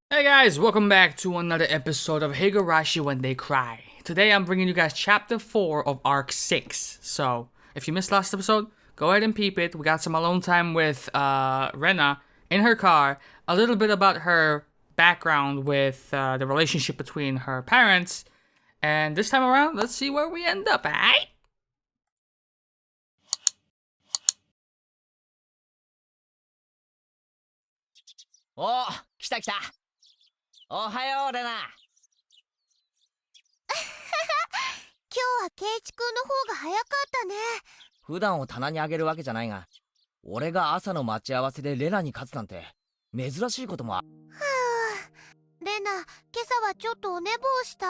Hey guys, welcome back to another episode of Higurashi When They Cry. Today I'm bringing you guys chapter 4 of arc 6. So, if you missed last episode, go ahead and peep it. We got some alone time with Rena in her car, a little bit about her background with the relationship between her parents, and this time around, let's see where we end up, alright? Oh, 来た来た。おはよう、レナ。今日はケイチ君の方が早かったね。普段を棚にあげるわけじゃないが、俺が朝の待ち合わせでレナに勝つなんて珍しいこともあ。レナ、今朝はちょっとお寝坊した。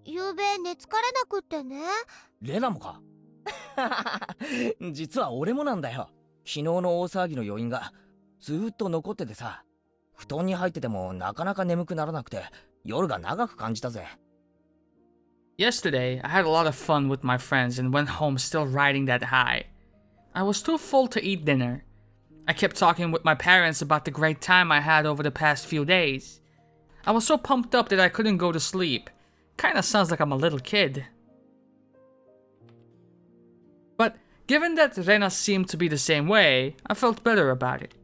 昨べ寝つかれなくってね。レナもか。実は俺もなんだよ。昨日の大騒ぎの余韻がずーっと残っててさ、布団に入っててもなかなか眠くならなくて夜が長く感じたぜ。Yesterday, I had a lot of fun with my friends and went home still riding that high. I was too full to eat dinner. I kept talking with my parents about the great time I had over the past few days. I was so pumped up that I couldn't go to sleep. Kinda sounds like I'm a little kid. But given that Rena seemed to be the same way, I felt better about it.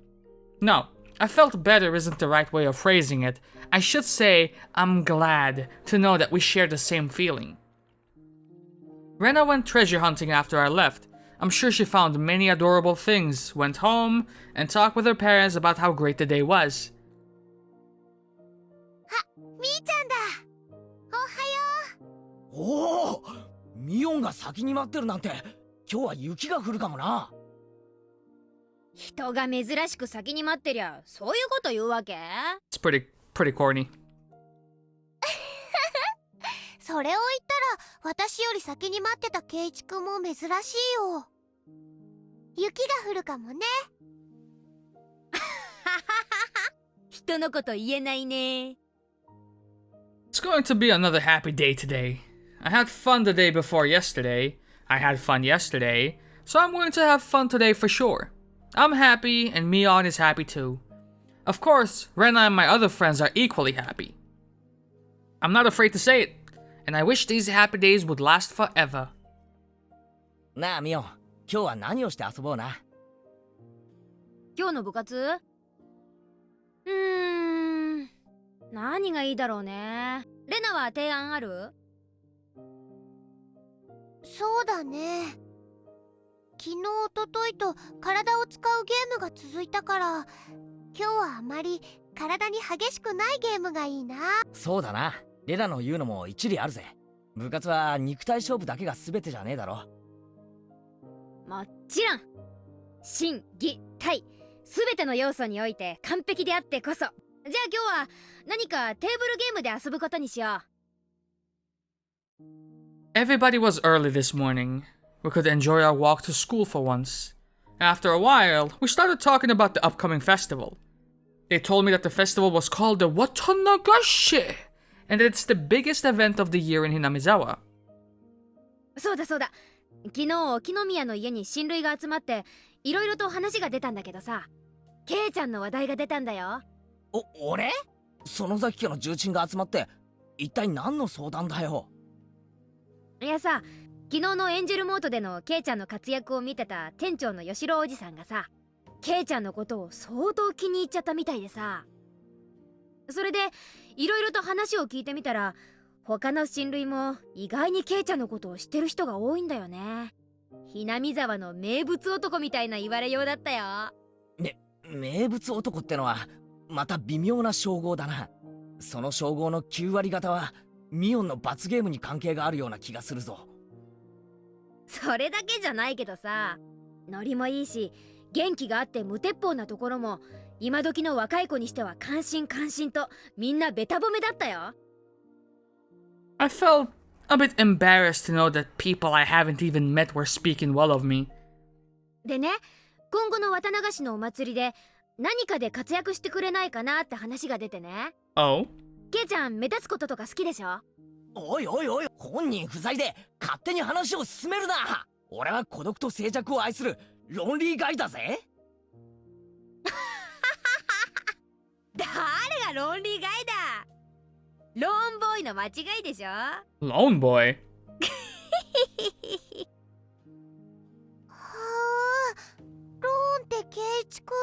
No, I felt better isn't the right way of phrasing it. I should say I'm glad to know that we share the same feeling. Rena went treasure hunting after I left. I'm sure she found many adorable things, went home, and talked with her parents about how great the day was. あ、みーちゃんだ。おはおよお、ミオンが先に待ってるなんて、今日は雪が降るかもな。人が珍しく先に待ってりゃそういうこと言うわけ？ It's pretty corny. それを言ったら私より先に待ってたケイチ君も珍しいよ。雪が降るかもね。人のこと言えないね。 It's going to be another happy day today. I had fun the day before yesterday. I had fun yesterday. So I'm going to have fun today for sure. I'm happy and Mion is happy too. Of course, Rena and my other friends are equally happy. I'm not afraid to say it, and I wish these happy days would last forever. なあミオン、今日は何をして遊ぼうな。今日の部活？何がいいだろうね。レナは提案ある？そうだね。昨日おとといと体を使うゲームが続いたから、今日はあまり体に激しくないゲームがいいな。そうだな。レナの言うのも一理あるぜ。部活は肉体勝負だけが全てじゃねえだろ。もちろん。心技体全ての要素において完璧であってこそ。じゃあ今日は何かテーブルゲームで遊ぶことにしよう。 Everybody was early this morning. We could enjoy our walk to school for once. After a while, we started talking about the upcoming festival. They told me that the festival was called the Watanagashi, and that it's the biggest event of the year in Hinamizawa. そうだそうだ。昨日沖宮の家に親類が集まっていろいろと話が出たんだけどさ、ケイちゃんの話題が出たんだよ。俺？園崎家の重鎮が集まって一体何の相談だよ。いやさ、昨日のエンジェルモートでのケイちゃんの活躍を見てた店長の吉郎おじさんがさ、ケイちゃんのことを相当気に入っちゃったみたいでさ、それでいろいろと話を聞いてみたら、他の親類も意外にケイちゃんのことを知ってる人が多いんだよね。Hinamizawaの名物男みたいな言われようだったよ。名物男ってのはまた微妙な称号だな。その称号の9割方はミオンの罰ゲームに関係があるような気がするぞ。それだけじゃないけどさ、ノリもいいし元気があって無鉄砲なところも今時の若い子にしては感心とみんなベタ褒めだったよ。 I felt a bit embarrassed to know that people I haven't even met were speaking well of me. でね、今後の渡流しのお祭りで何かで活躍してくれないかなって話が出てね。Oh? ケイちゃん目立つこととか好きでしょ？おいおいおい、本人不在で勝手に話を進めるな。俺は孤独と静寂を愛するロンリーガイだぜ。誰ロンリーガイだ。ローンボーイの間違いでしょ。 Lone boy? はあ、ローンってケイチくん。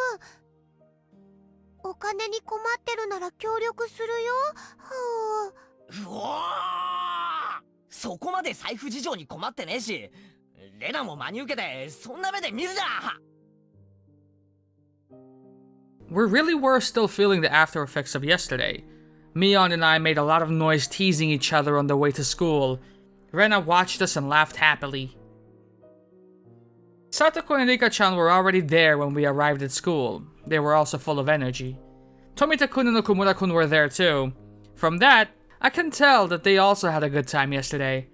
お金に困ってるなら協力するよ。はうおー、そこまで財布事情に困ってねえし、レナも真に受けてそんな目で見るな。 We really were still feeling the after effects of yesterday. Mion and I made a lot of noise teasing each other on the way to school. Rena watched us and laughed happily. Satoko and Rika-chan were already there when we arrived at school. They were also full of energy. Tomita-kun and Okumura-kun were there too. From that, I can tell that they also had a good time yesterday.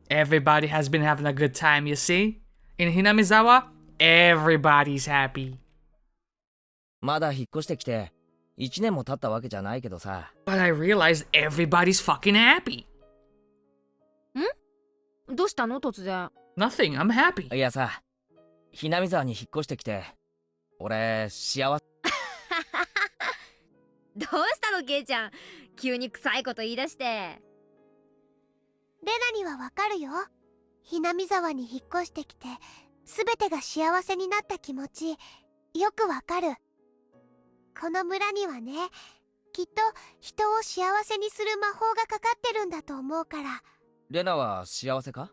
Everybody has been having a good time, you see? In Hinamizawa, everybody's happy. まだ引っ越してきて1年も経ったわけじゃないけどさ。 But I realized everybody's fucking happy. どうしたの突然。 Nothing, I'm happy. いやさ、ひなみ沢に引っ越してきて俺幸せ。どうしたのケイちゃん、急に臭いこと言い出して。レナにはわかるよ。ひなみ沢に引っ越してきて全てが幸せになった気持ちよくわかる。この村にはね、きっと人を幸せにする魔法がかかってるんだと思うから。レナは幸せか？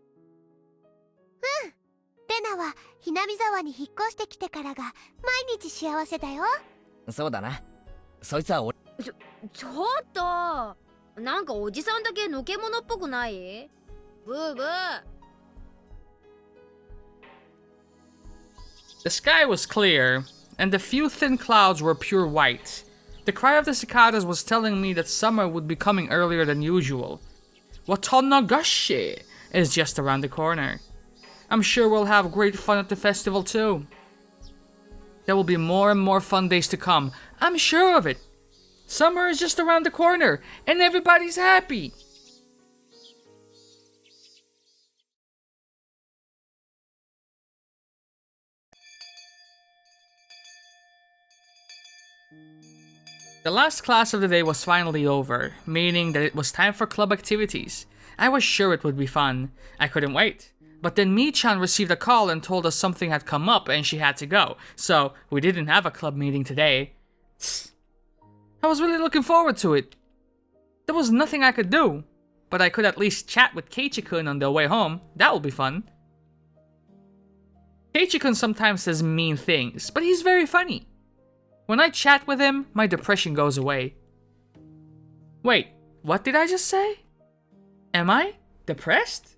レナはひなみ沢に引っ越してきてからが毎日幸せだよ。そうだな。そいつは俺。ちょっと、なんかおじさんだけのけ者っぽくない？ブーブー。 The sky was clear, and the few thin clouds were pure white. The cry of the cicadas was telling me that summer would be coming earlier than usual. Watanagashi is just around the corner. I'm sure we'll have great fun at the festival too. There will be more and more fun days to come, I'm sure of it. Summer is just around the corner, and everybody's happy. The last class of the day was finally over, meaning that it was time for club activities. I was sure it would be fun. I couldn't wait. But then Mi-chan received a call and told us something had come up and she had to go, so we didn't have a club meeting today. I was really looking forward to it. There was nothing I could do, but I could at least chat with Keiichi-kun on the way home. That will be fun. Keiichi-kun sometimes says mean things, but he's very funny. When I chat with him, my depression goes away. Wait, what did I just say? Am I depressed?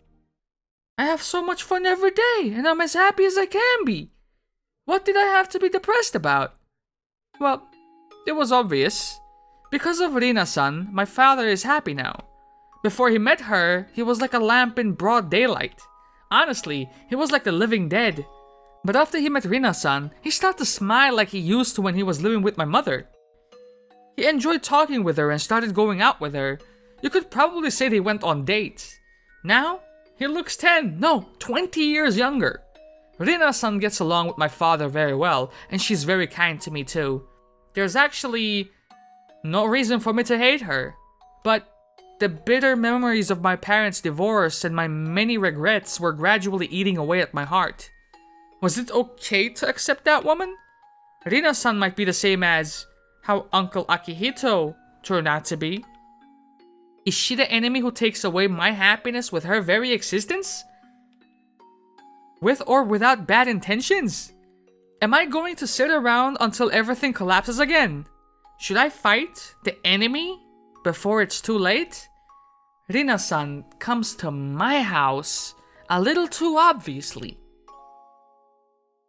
I have so much fun every day, and I'm as happy as I can be. What did I have to be depressed about? Well, it was obvious. Because of Rina-san, my father is happy now. Before he met her, he was like a lamp in broad daylight. Honestly, he was like the living dead. But after he met Rina-san, he started to smile like he used to when he was living with my mother. He enjoyed talking with her and started going out with her. You could probably say they went on dates. Now, he looks 20 years younger. Rina-san gets along with my father very well, and she's very kind to me too. There's actually no reason for me to hate her. But the bitter memories of my parents' divorce and my many regrets were gradually eating away at my heart. Was it okay to accept that woman? Rina-san might be the same as how Uncle Akihito turned out to be. Is she the enemy who takes away my happiness with her very existence? With or without bad intentions? Am I going to sit around until everything collapses again? Should I fight the enemy before it's too late? Rina-san comes to my house a little too obviously.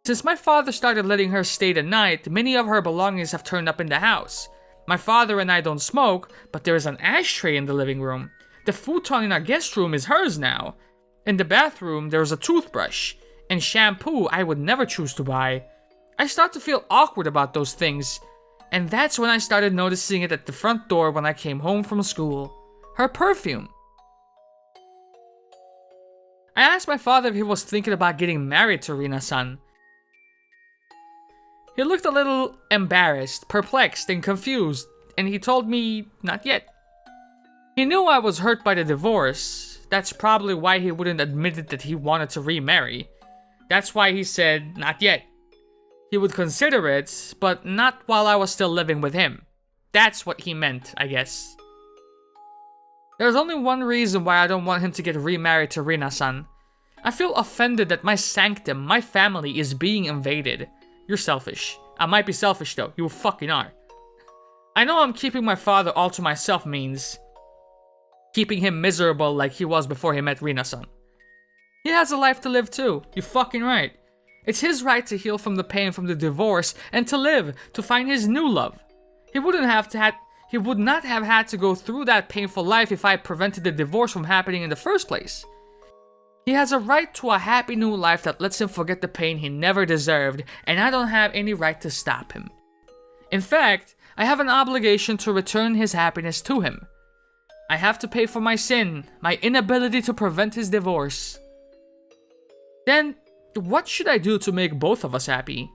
Since my father started letting her stay the night, many of her belongings have turned up in the house. My father and I don't smoke, but there is an ashtray in the living room. The futon in our guest room is hers now. In the bathroom, there is a toothbrush and shampoo I would never choose to buy. I start to feel awkward about those things, and that's when I started noticing it at the front door when I came home from school. Her perfume. I asked my father if he was thinking about getting married to Rina-san. He looked a little embarrassed, perplexed, and confused. and he told me not yet. He knew I was hurt by the divorce. That's probably why he wouldn't admit it that he wanted to remarry. That's why he said not yet. He would consider it, but not while I was still living with him. That's what he meant, I guess. There's only one reason why I don't want him to get remarried to Rina-san. I feel offended that my sanctum, my family, is being invaded. You're selfish. I might be selfish though, you fucking are. I know I'm keeping my father all to myself means keeping him miserable like he was before he met Rina-san. He has a life to live too, you're fucking right. It's his right to heal from the pain from the divorce and to live, to find his new love. He would not have had to go through that painful life if I had prevented the divorce from happening in the first place. He has a right to a happy new life that lets him forget the pain he never deserved, and I don't have any right to stop him. In fact, I have an obligation to return his happiness to him. I have to pay for my sin, my inability to prevent his divorce. Then, what should I do to make both of us happy?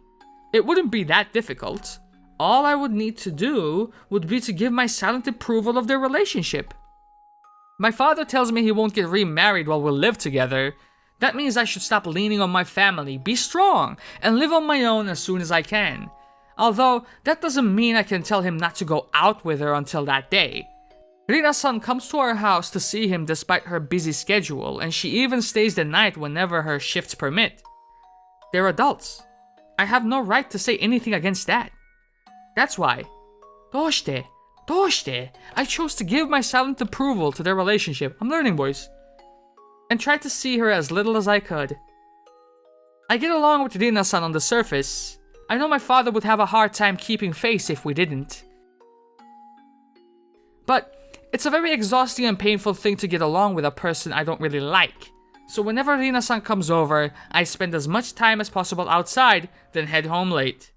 It wouldn't be that difficult. All I would need to do would be to give my silent approval of their relationship. My father tells me he won't get remarried while we live together. That means I should stop leaning on my family, be strong, and live on my own as soon as I can. Although, that doesn't mean I can tell him not to go out with her until that day. Rina-san comes to our house to see him despite her busy schedule, and she even stays the night whenever her shifts permit. They're adults. I have no right to say anything against that. That's why. どうして? I chose to give my silent approval to their relationship. I'm learning, boys. And tried to see her as little as I could. I get along with Rina-san on the surface. I know my father would have a hard time keeping face if we didn't. But it's a very exhausting and painful thing to get along with a person I don't really like. So whenever Rina-san comes over, I spend as much time as possible outside, then head home late.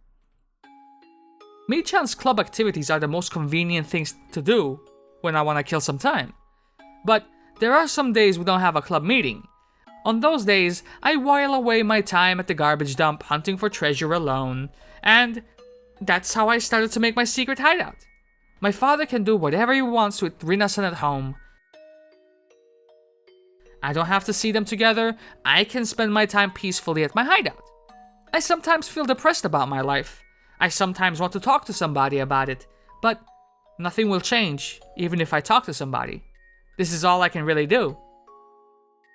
Mii-chan's club activities are the most convenient things to do when I want to kill some time. But there are some days we don't have a club meeting. On those days, I while away my time at the garbage dump hunting for treasure alone. And that's how I started to make my secret hideout. My father can do whatever he wants with Rina-san at home. I don't have to see them together. I can spend my time peacefully at my hideout. I sometimes feel depressed about my life. I sometimes want to talk to somebody about it. But nothing will change, even if I talk to somebody. This is all I can really do.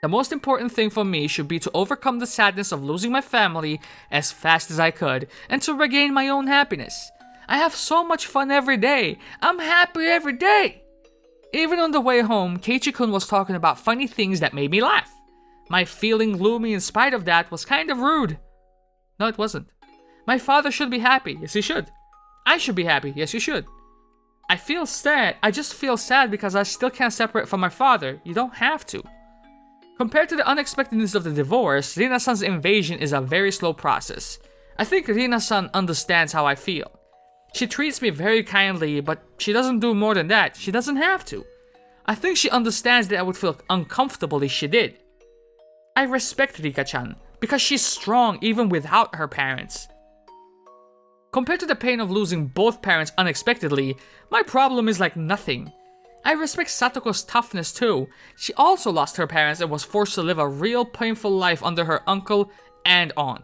The most important thing for me should be to overcome the sadness of losing my family as fast as I could, and to regain my own happiness. I have so much fun every day. I'm happy every day. Even on the way home, Keiichi-kun was talking about funny things that made me laugh. My feeling gloomy in spite of that was kind of rude. No, it wasn't. My father should be happy. Yes, he should. I should be happy. Yes, you should. I feel sad. I just feel sad because I still can't separate from my father. You don't have to. Compared to the unexpectedness of the divorce, Rina-san's invasion is a very slow process. I think Rina-san understands how I feel. She treats me very kindly, but she doesn't do more than that. She doesn't have to. I think she understands that I would feel uncomfortable if she did. I respect Rika-chan, because she's strong even without her parents. Compared to the pain of losing both parents unexpectedly, my problem is like nothing. I respect Satoko's toughness too. She also lost her parents and was forced to live a real painful life under her uncle and aunt.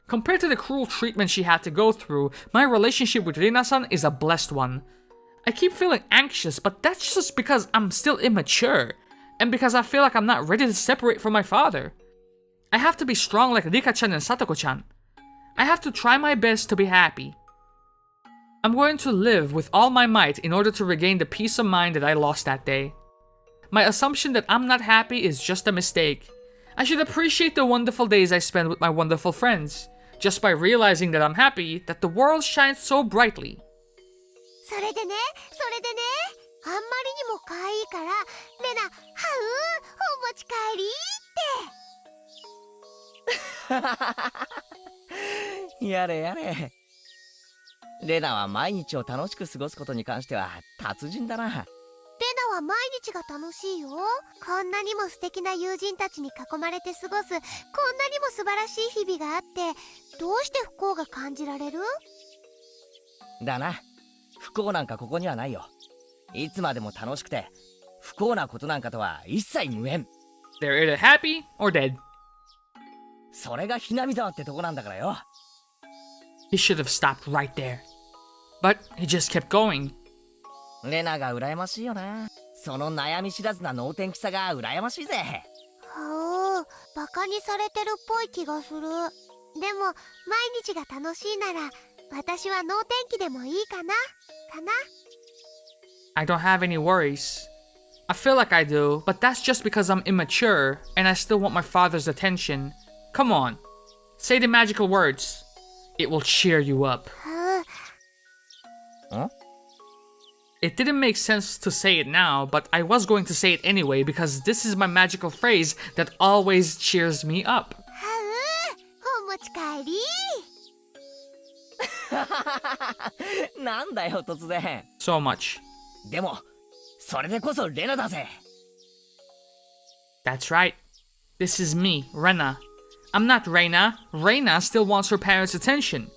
Compared to the cruel treatment she had to go through, my relationship with Rina-san is a blessed one. I keep feeling anxious, but that's just because I'm still immature, and because I feel like I'm not ready to separate from my father. I have to be strong like Rika-chan and Satoko-chan. I have to try my best to be happy. I'm going to live with all my might in order to regain the peace of mind that I lost that day. My assumption that I'm not happy is just a mistake. I should appreciate the wonderful days I spend with my wonderful friends, just by realizing that I'm happy that the world shines so brightly. それでね、あんまりにも可愛いから、レナ、ハウお持ち帰りって。やれやれ。レナは毎日を楽しく過ごすことに関しては達人だな。レナは毎日が楽しいよ。こんなにも素敵な友人たちに囲まれて過ごす、こんなにも素晴らしい日々があって、どうして不幸が感じられる？だな。不幸なんかここにはないよ。いつまでも楽しくて不幸なことなんかとは一切無縁。 They're either happy or dead. それがひなみ沢ってとこなんだからよ。 He should have stopped right there. But he just kept going. レナが羨ましいよな。その悩み知らずな能天気さが羨ましいぜ。はあ、バカにされてるっぽい気がする。でも毎日が楽しいなら私は能天気でもいいかな。 I don't have any worries. I feel like I do, but that's just because I'm immature and I still want my father's attention. Come on, say the magical words. It will cheer you up. ん？ It didn't make sense to say it now, but I was going to say it anyway because this is my magical phrase that always cheers me up. 本持ち帰り。なんだよ突然。 So much. でもそれでこそレナだぜ。 That's right. This is me, Rena. I'm not Reina. Reina still wants her parents' attention.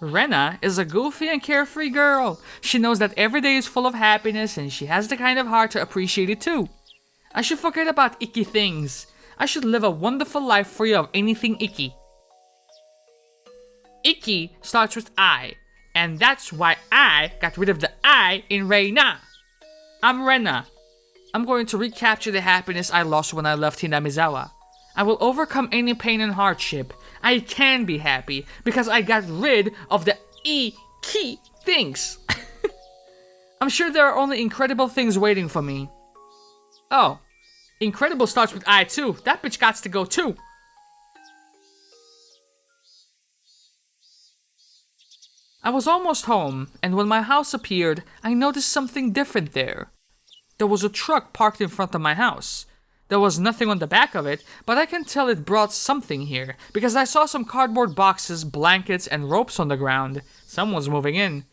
Rena is a goofy and carefree girl. She knows that every day is full of happiness and she has the kind of heart to appreciate it too. I should forget about icky things. I should live a wonderful life free of anything icky. Icky starts with I, and that's why I got rid of the I in Reina. I'm Rena. I'm going to recapture the happiness I lost when I left Hinamizawa. I will overcome any pain and hardship. I can be happy because I got rid of the icky things. I'm sure there are only incredible things waiting for me. Oh, incredible starts with I too. That bitch gots to go too. I was almost home, and when my house appeared, I noticed something different there. There was a truck parked in front of my house. There was nothing on the back of it, but I can tell it brought something here, because I saw some cardboard boxes, blankets, and ropes on the ground. Someone's moving in.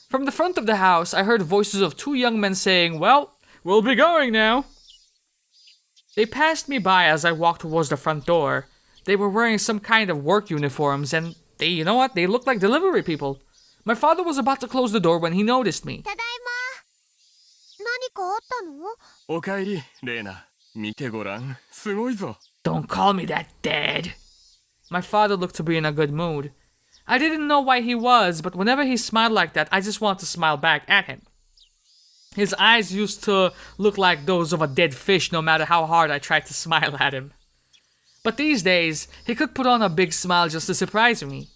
From the front of the house, I heard voices of two young men saying, "Well, we'll be going now." They passed me by as I walked towards the front door. They were wearing some kind of work uniforms, and you know what? They looked like delivery people. My father was about to close the door when he noticed me. ただいま。何かあったの？おかえり、レーナ。見てごらん。すごいぞ。 Don't call me that, Dad. My father looked to be in a good mood. I didn't know why he was, but whenever he smiled like that, I just wanted to smile back at him. His eyes used to look like those of a dead fish no matter how hard I tried to smile at him. But these days, he could put on a big smile just to surprise me.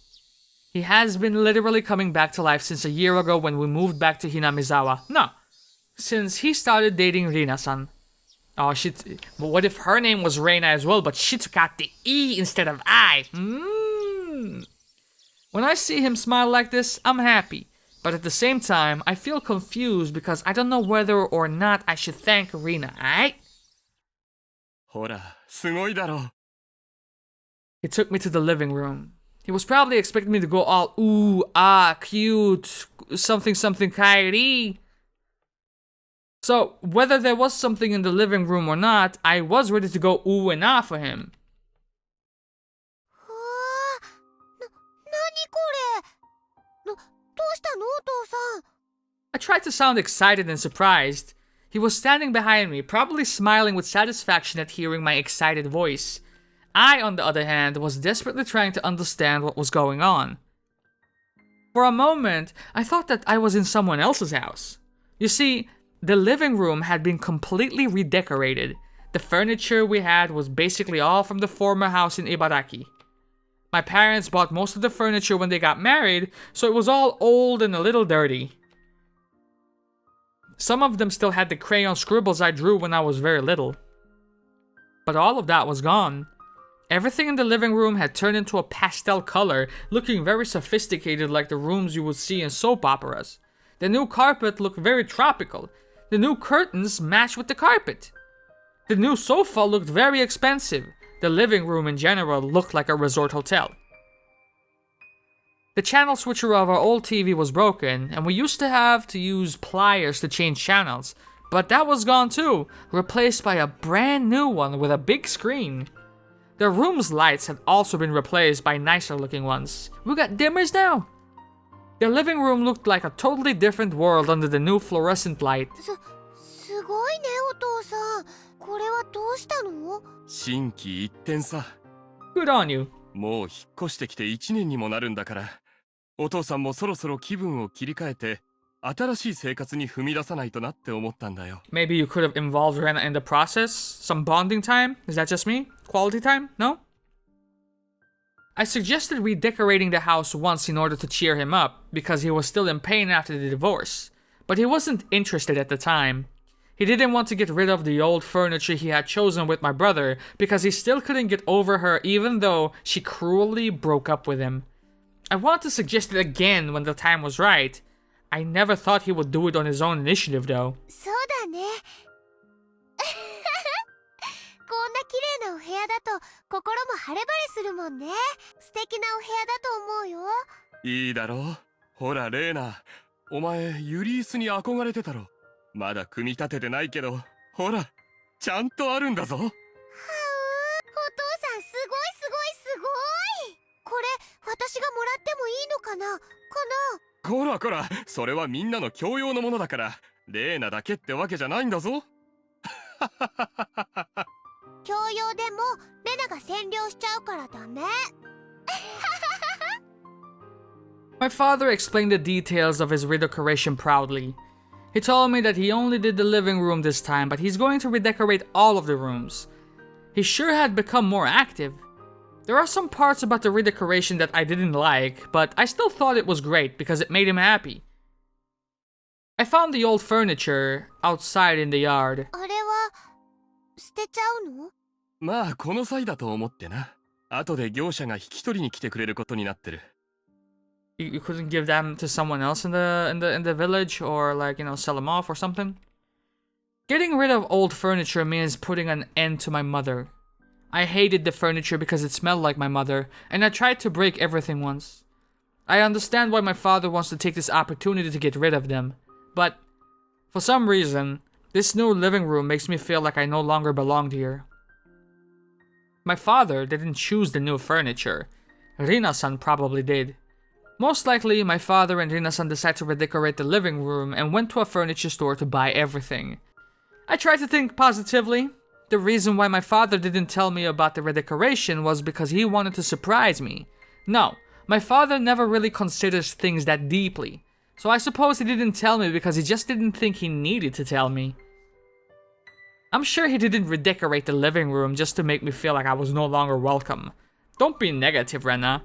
He has been literally coming back to life since a year ago when we moved back to Hinamizawa. No, since he started dating Rina-san. Oh, what if her name was Reina as well, but she took out the E instead of I? When I see him smile like this, I'm happy. But at the same time, I feel confused because I don't know whether or not I should thank Rina, alright? ほら、すごいだろう。 He took me to the living room. He was probably expecting me to go all ooh, ah, cute, something something kairi. So, whether there was something in the living room or not, I was ready to go ooh and ah for him. 何これ？どうしたのお父さん？ I tried to sound excited and surprised. He was standing behind me, probably smiling with satisfaction at hearing my excited voice. I, on the other hand, was desperately trying to understand what was going on. For a moment, I thought that I was in someone else's house. You see, the living room had been completely redecorated. The furniture we had was basically all from the former house in Ibaraki. My parents bought most of the furniture when they got married, so it was all old and a little dirty. Some of them still had the crayon scribbles I drew when I was very little. But all of that was gone. Everything in the living room had turned into a pastel color, looking very sophisticated like the rooms you would see in soap operas. The new carpet looked very tropical. The new curtains matched with the carpet. The new sofa looked very expensive. The living room in general looked like a resort hotel. The channel switcher of our old TV was broken, and we used to have to use pliers to change channels. But that was gone too, replaced by a brand new one with a big screen. The room's lights had also been replaced by nicer looking ones. We got dimmers now. The living room looked like a totally different world under the new fluorescent light. すごいねお父さん。これはどうしたの？心機一転さ。 Good on you. もう引っ越してきて1年にもなるんだから、お父さんもそろそろ気分を切り替えて新しい生活に踏み出さないとなって思ったんだよ。 Maybe you could have involved Rena in the process? Some bonding time? Is that just me? Quality time? No? I suggested redecorating the house once in order to cheer him up, because he was still in pain after the divorce. But he wasn't interested at the time. He didn't want to get rid of the old furniture he had chosen with my brother, because he still couldn't get over her even though she cruelly broke up with him. I wanted to suggest it again when the time was right. I never thought he would do it on his own initiative though. そうだね。こんな綺麗なお部屋だと心も晴れ晴れするもんね。素敵なお部屋だと思うよ。いいだろう。ほらレーナ、お前ユリースに憧れてたろ。まだ組み立ててないけど、ほらちゃんとあるんだぞ。はう、お父さんすごいすごいすごい。これ私がもらってもいいのかな？こらこら、それはみんなの共用のものだから、レーナだけってわけじゃないんだぞ。共用でもレナが占領しちゃうからダメ。My father explained the details of his redecoration proudly. He told me that he only did the living room this time, but he's going to redecorate all of the rooms. He sure had become more active. There are some parts about the redecoration that I didn't like, but I still thought it was great because it made him happy. I found the old furniture outside in the yard. あれは捨てちゃうの？まあこの際だと思ってな。後で業者が引き取りに来てくれることになってる。You couldn't give them to someone else in the village, or like, you know, sell them off or something? Getting rid of old furniture means putting an end to my mother. I hated the furniture because it smelled like my mother, and I tried to break everything once. I understand why my father wants to take this opportunity to get rid of them, but for some reason, this new living room makes me feel like I no longer belonged here. My father didn't choose the new furniture. Rina-san probably did. Most likely, my father and Rina-san decided to redecorate the living room and went to a furniture store to buy everything. I tried to think positively. The reason why my father didn't tell me about the redecoration was because he wanted to surprise me. No, my father never really considers things that deeply. So I suppose he didn't tell me because he just didn't think he needed to tell me. I'm sure he didn't redecorate the living room just to make me feel like I was no longer welcome. Don't be negative, Rena.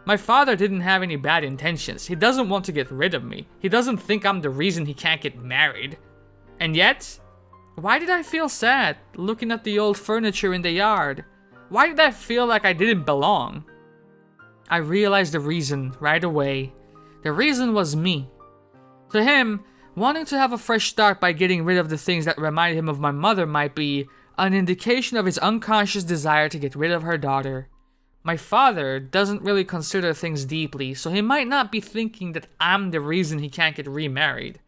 My father didn't have any bad intentions. He doesn't want to get rid of me. He doesn't think I'm the reason he can't get married. And yet, why did I feel sad looking at the old furniture in the yard? Why did I feel like I didn't belong? I realized the reason right away. The reason was me. To him, wanting to have a fresh start by getting rid of the things that reminded him of my mother might be an indication of his unconscious desire to get rid of her daughter. My father doesn't really consider things deeply, so he might not be thinking that I'm the reason he can't get remarried.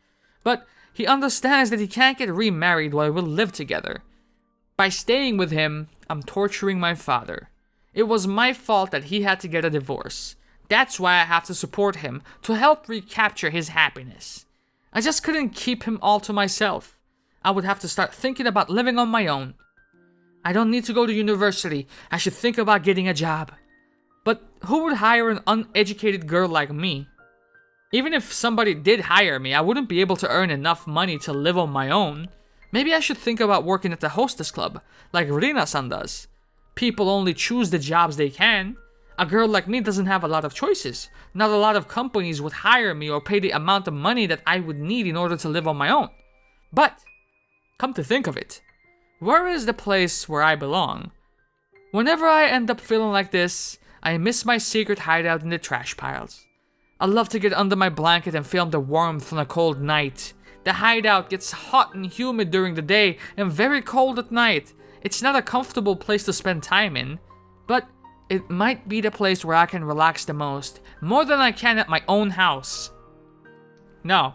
But he understands that he can't get remarried while we'll live together. By staying with him, I'm torturing my father. It was my fault that he had to get a divorce. That's why I have to support him, to help recapture his happiness. I just couldn't keep him all to myself. I would have to start thinking about living on my own. I don't need to go to university. I should think about getting a job. But who would hire an uneducated girl like me? Even if somebody did hire me, I wouldn't be able to earn enough money to live on my own. Maybe I should think about working at the hostess club, like Rina-san does. People only choose the jobs they can. A girl like me doesn't have a lot of choices. Not a lot of companies would hire me or pay the amount of money that I would need in order to live on my own. But, come to think of it, where is the place where I belong? Whenever I end up feeling like this, I miss my secret hideout in the trash piles. I love to get under my blanket and feel the warmth on a cold night. The hideout gets hot and humid during the day and very cold at night. It's not a comfortable place to spend time in, but it might be the place where I can relax the most, more than I can at my own house. No,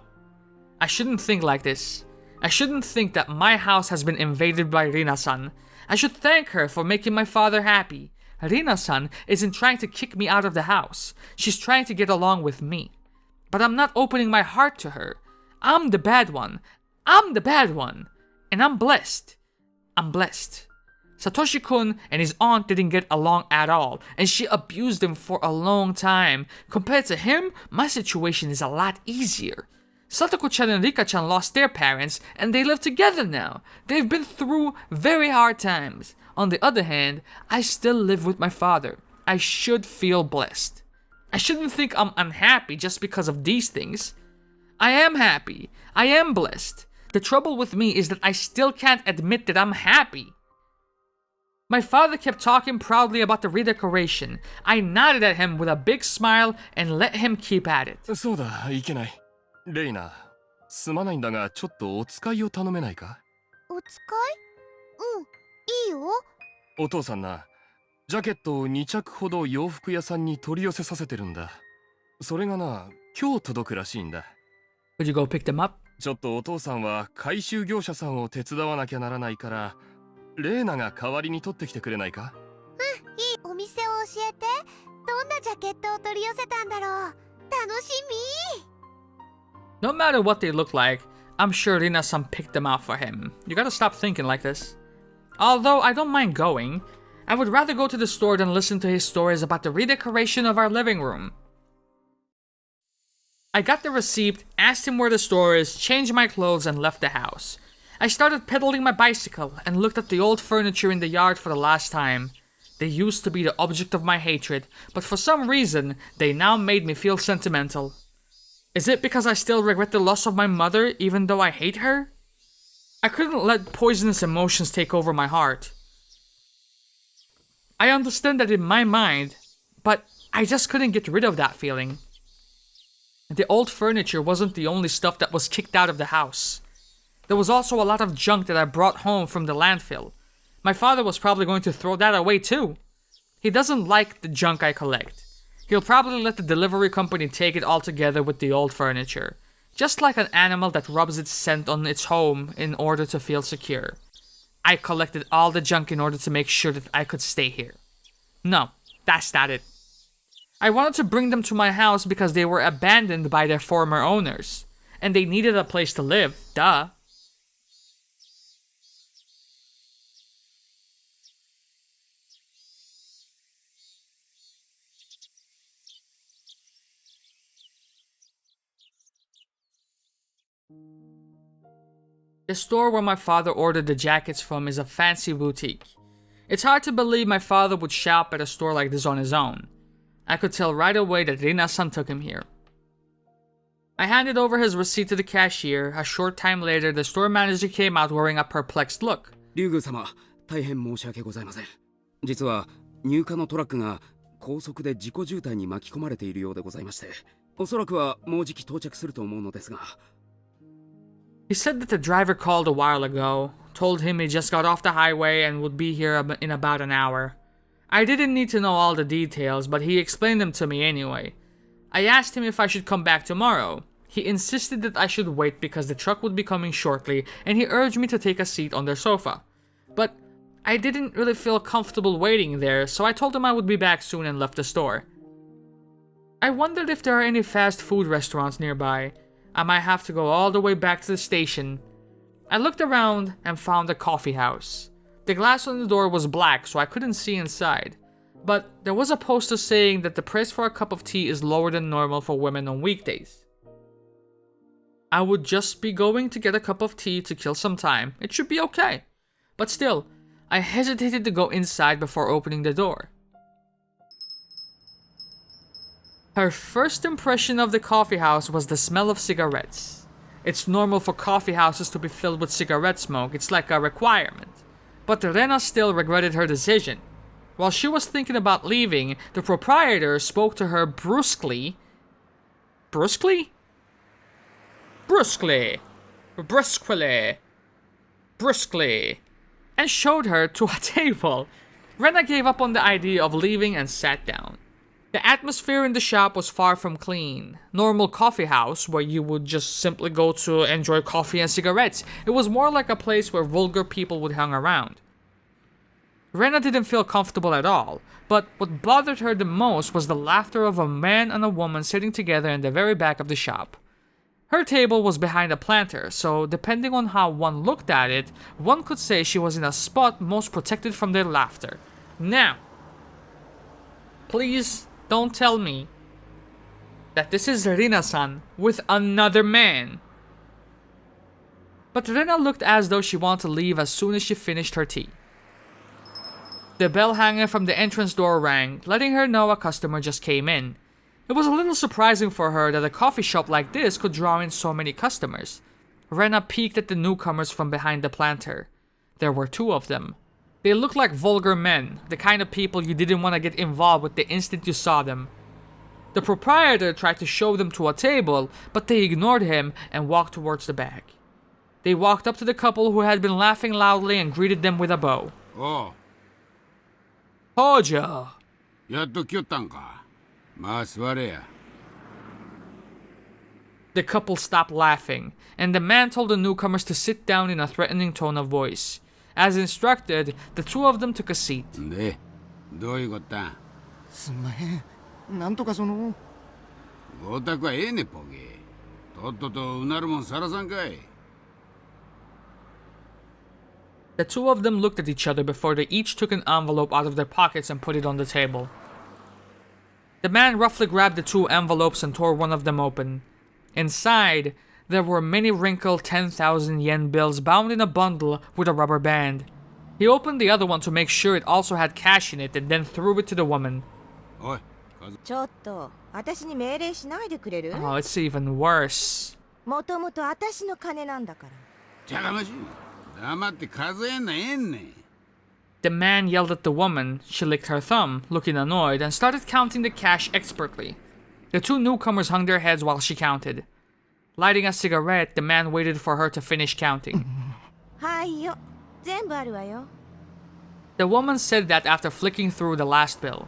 I shouldn't think like this. I shouldn't think that my house has been invaded by Rina-san. I should thank her for making my father happy. Rina-san isn't trying to kick me out of the house. She's trying to get along with me. But I'm not opening my heart to her. I'm the bad one. I'm the bad one. And I'm blessed. I'm blessed. Satoshi-kun and his aunt didn't get along at all, and she abused him for a long time. Compared to him, my situation is a lot easier. Satoko-chan and Rika-chan lost their parents, and they live together now. They've been through very hard times. On the other hand, I still live with my father. I should feel blessed. I shouldn't think I'm unhappy just because of these things. I am happy. I am blessed. The trouble with me is that I still can't admit that I'm happy. My father kept talking proudly about the redecoration. I nodded at him with a big smile and let him keep at it. そうだ、いけない。レイナ、すまないんだが、ちょっとお使いを頼めないか？お使い？いいよ。お父さんな、ジャケットを2着ほど洋服屋さんに取り寄せさせてるんだ。それがな、今日届くらしいんだ。Would you go pick them up? ちょっとお父さんは回収業者さんを手伝わなきゃならないから、レーナが代わりに取ってきてくれないか？いい。お店を教えて。どんなジャケットを取り寄せたんだろう。楽しみ。No matter what they look like, I'm sure Rina-san picked them out for him. You gotta stop thinking like this. Although I don't mind going, I would rather go to the store than listen to his stories about the redecoration of our living room. I got the receipt, asked him where the store is, changed my clothes, and left the house. I started pedaling my bicycle and looked at the old furniture in the yard for the last time. They used to be the object of my hatred, but for some reason, they now made me feel sentimental. Is it because I still regret the loss of my mother even though I hate her? I couldn't let poisonous emotions take over my heart. I understand that in my mind, but I just couldn't get rid of that feeling. The old furniture wasn't the only stuff that was kicked out of the house. There was also a lot of junk that I brought home from the landfill. My father was probably going to throw that away too. He doesn't like the junk I collect. He'll probably let the delivery company take it all together with the old furniture. Just like an animal that rubs its scent on its home in order to feel secure. I collected all the junk in order to make sure that I could stay here. No, that's not it. I wanted to bring them to my house because they were abandoned by their former owners. And they needed a place to live, duh. The store where my father ordered the jackets from is a fancy boutique. It's hard to believe my father would shop at a store like this on his own. I could tell right away that Rina-san took him here. I handed over his receipt to the cashier. A short time later, the store manager came out wearing a perplexed look. 龍宮様、大変申し訳ございません。実は入荷のトラックが高速で事故渋滞に巻き込まれているようでございまして、おそらくはもうじき到着すると思うのですが。He said that the driver called a while ago, told him he just got off the highway and would be here in about an hour. I didn't need to know all the details, but he explained them to me anyway. I asked him if I should come back tomorrow. He insisted that I should wait because the truck would be coming shortly, and he urged me to take a seat on their sofa. But I didn't really feel comfortable waiting there, so I told him I would be back soon and left the store. I wondered if there are any fast food restaurants nearby. I might have to go all the way back to the station. I looked around and found a coffee house. The glass on the door was black, so I couldn't see inside. But there was a poster saying that the price for a cup of tea is lower than normal for women on weekdays. I would just be going to get a cup of tea to kill some time. It should be okay. But still, I hesitated to go inside before opening the door. Her first impression of the coffee house was the smell of cigarettes. It's normal for coffee houses to be filled with cigarette smoke, it's like a requirement. But Rena still regretted her decision. While she was thinking about leaving, the proprietor spoke to her brusquely. Brusquely? Brusquely. Brusquely. Brusquely. And showed her to a table. Rena gave up on the idea of leaving and sat down. The atmosphere in the shop was far from clean. Normal coffee house where you would just simply go to enjoy coffee and cigarettes. It was more like a place where vulgar people would hang around. Rena didn't feel comfortable at all, but what bothered her the most was the laughter of a man and a woman sitting together in the very back of the shop. Her table was behind a planter, so depending on how one looked at it, one could say she was in a spot most protected from their laughter. Now, please don't tell me that this is Rina-san with another man. But Rina looked as though she wanted to leave as soon as she finished her tea. The bell hanging from the entrance door rang, letting her know a customer just came in. It was a little surprising for her that a coffee shop like this could draw in so many customers. Rena peeked at the newcomers from behind the planter. There were 2 of them. They looked like vulgar men, the kind of people you didn't want to get involved with the instant you saw them. The proprietor tried to show them to a table, but they ignored him and walked towards the back. They walked up to the couple who had been laughing loudly and greeted them with a bow. Oh. Hojo! やっと来よったんか。まあ座れや。The couple stopped laughing, and the man told the newcomers to sit down in a threatening tone of voice. As instructed, the 2 of them took a seat. で、どういうこった？すんまへん。なんとかその。ごたくはええねポゲ。とっととうなるもんさらさんかい。The 2 of them looked at each other before they each took an envelope out of their pockets and put it on the table. The man roughly grabbed the 2 envelopes and tore one of them open. Inside, there were many wrinkled 10,000 yen bills bound in a bundle with a rubber band. He opened the other one to make sure it also had cash in it and then threw it to the woman. おい、ちょっと、私に命令しないでくれる？ Oh, it's even worse. もともと私の金なんだから。じゃがましい。黙って数えんなええんねん。 The man yelled at the woman. She licked her thumb, looking annoyed, and started counting the cash expertly. The 2 newcomers hung their heads while she counted. Lighting a cigarette, the man waited for her to finish counting. はいよ、全部あるわよ。 The woman said that after flicking through the last bill.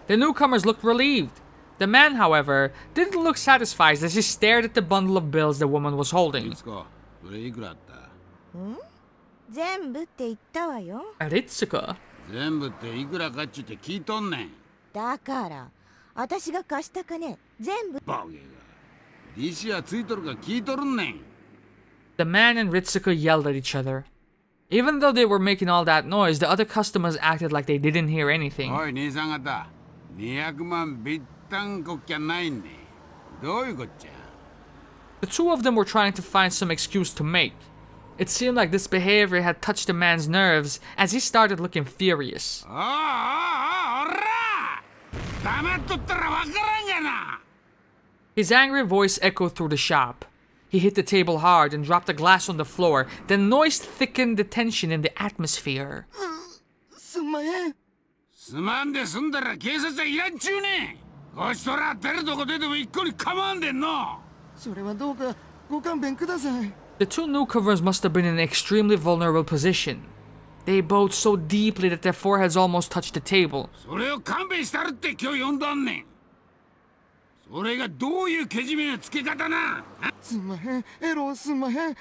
The newcomers looked relieved. The man, however, didn't look satisfied as he stared at the bundle of bills the woman was holding. いつか、それいくらあった？全部って言ったわよ。Ritsuka? 全部っていくらかっちゅって聞いとんねん。だから、私が貸した金、全部。バゲが。利子はついとるか聞いとるんねん。The man and Ritsuka yelled at each other. Even though they were making all that noise, the other customers acted like they didn't hear anything. おい、兄さん方。200万ビッタンこっきゃないんね。どういうこっちゃ？ The 2 of them were trying to find some excuse to make. It seemed like this behavior had touched the man's nerves as he started looking furious. おら！黙っとったらわからんがな！ His angry voice echoed through the shop. He hit the table hard and dropped a glass on the floor. The noise thickened the tension in the atmosphere. すんまへん。すまんで済んだら警察はいらんちゅうねん。こちとら出るとこ出ても一個に構わんでんの。それはどうかご勘弁ください。The 2 newcomers must have been in an extremely vulnerable position. They bowed so deeply that their foreheads almost touched the table. それを勘弁したるって今日呼んだんねん。それがどういうけじめのつけ方な。すんまへん。エロすんまへん。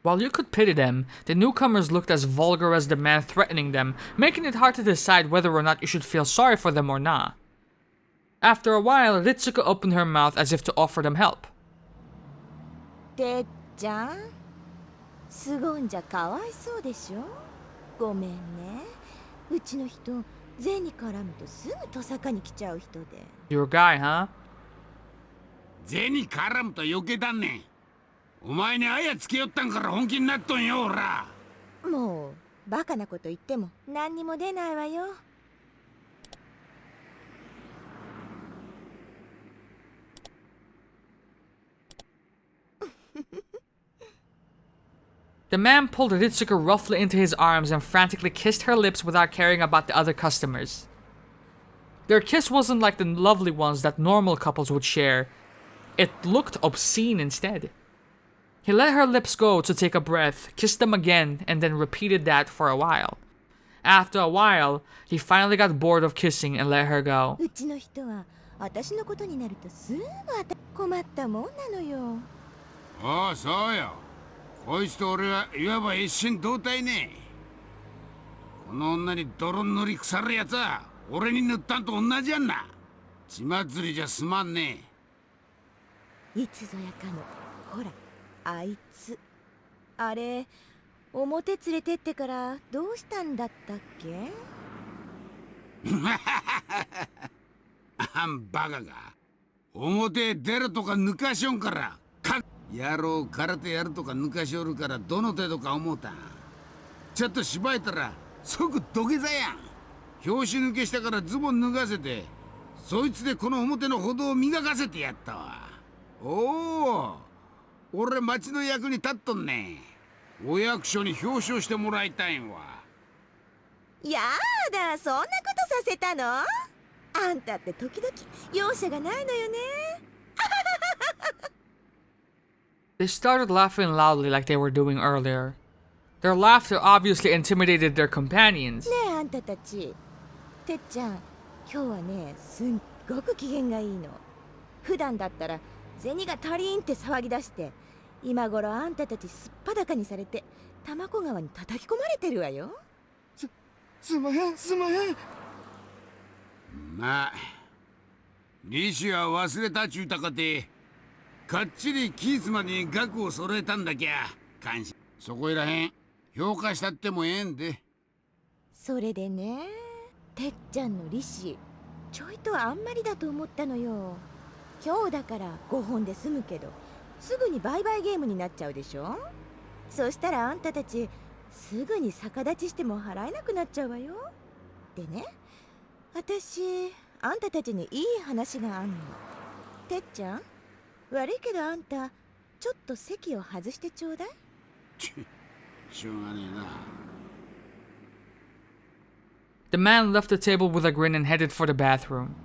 While you could pity them, the newcomers looked as vulgar as the man threatening them, making it hard to decide whether or not you should feel sorry for them or not. After a while, Ritsuka opened her mouth as if to offer them help. てっちゃん、すごんじゃかわいそうでしょ。ごめんね。うちの人、銭絡むとすぐトサカに来ちゃう人で。Your guy, huh? 銭絡むと余計だんねん。お前にあやつけよったんから本気になっとんよ、おら。もう、バカなこと言っても何にも出ないわよ。The man pulled Ritsuka roughly into his arms and frantically kissed her lips without caring about the other customers. Their kiss wasn't like the lovely ones that normal couples would share. It looked obscene instead. He let her lips go to take a breath, kissed them again, and then repeated that for a while. After a while, he finally got bored of kissing and let her go. うちの人は私のことになるとすぐ困ったもんなのよ。ああ、そうよ。こいつと俺は、いわば一心同体ね。この女に泥塗り腐るやつは俺に塗ったんと同じやんな。血祭りじゃすまんねいつぞやかのほらあいつあれ表連れてってからどうしたんだったっけ。あんバカが表出るとか抜かしょんから野郎空手やるとか抜かしおるからどの程度か思うた。ちょっとしばいたら即土下座やん。拍子抜けしたからズボン脱がせてそいつでこの表の歩道を磨かせてやったわ。おお俺町の役に立っとんね。お役所に表彰してもらいたいんわ。やだそんなことさせたの。あんたって時々容赦がないのよね。They started laughing loudly like they were doing earlier. Their laughter obviously intimidated their companions. ねえあんたたち、てっちゃん今日はねすっごく機嫌がいいの。普段だったら銭が足りんって騒ぎ出して、今頃あんたたちすっぱだかにされて玉子川に叩き込まれてるわよ。すまへんすまへん。まあ利子は忘れたちゅうたかてかっちり期日までに額を揃えたんだきゃ感謝。そこいらへん評価したってもええんで。それでねてっちゃんの利子ちょいとあんまりだと思ったのよ。今日だから5本で済むけどすぐに売買ゲームになっちゃうでしょ。そしたらあんたたちすぐに逆立ちしても払えなくなっちゃうわよ。でね私あんたたちにいい話があんの。てっちゃん悪いけどあんたちょっと席を外してちょうだい。しょうがねえな。The man left the table with a grin and headed for the bathroom.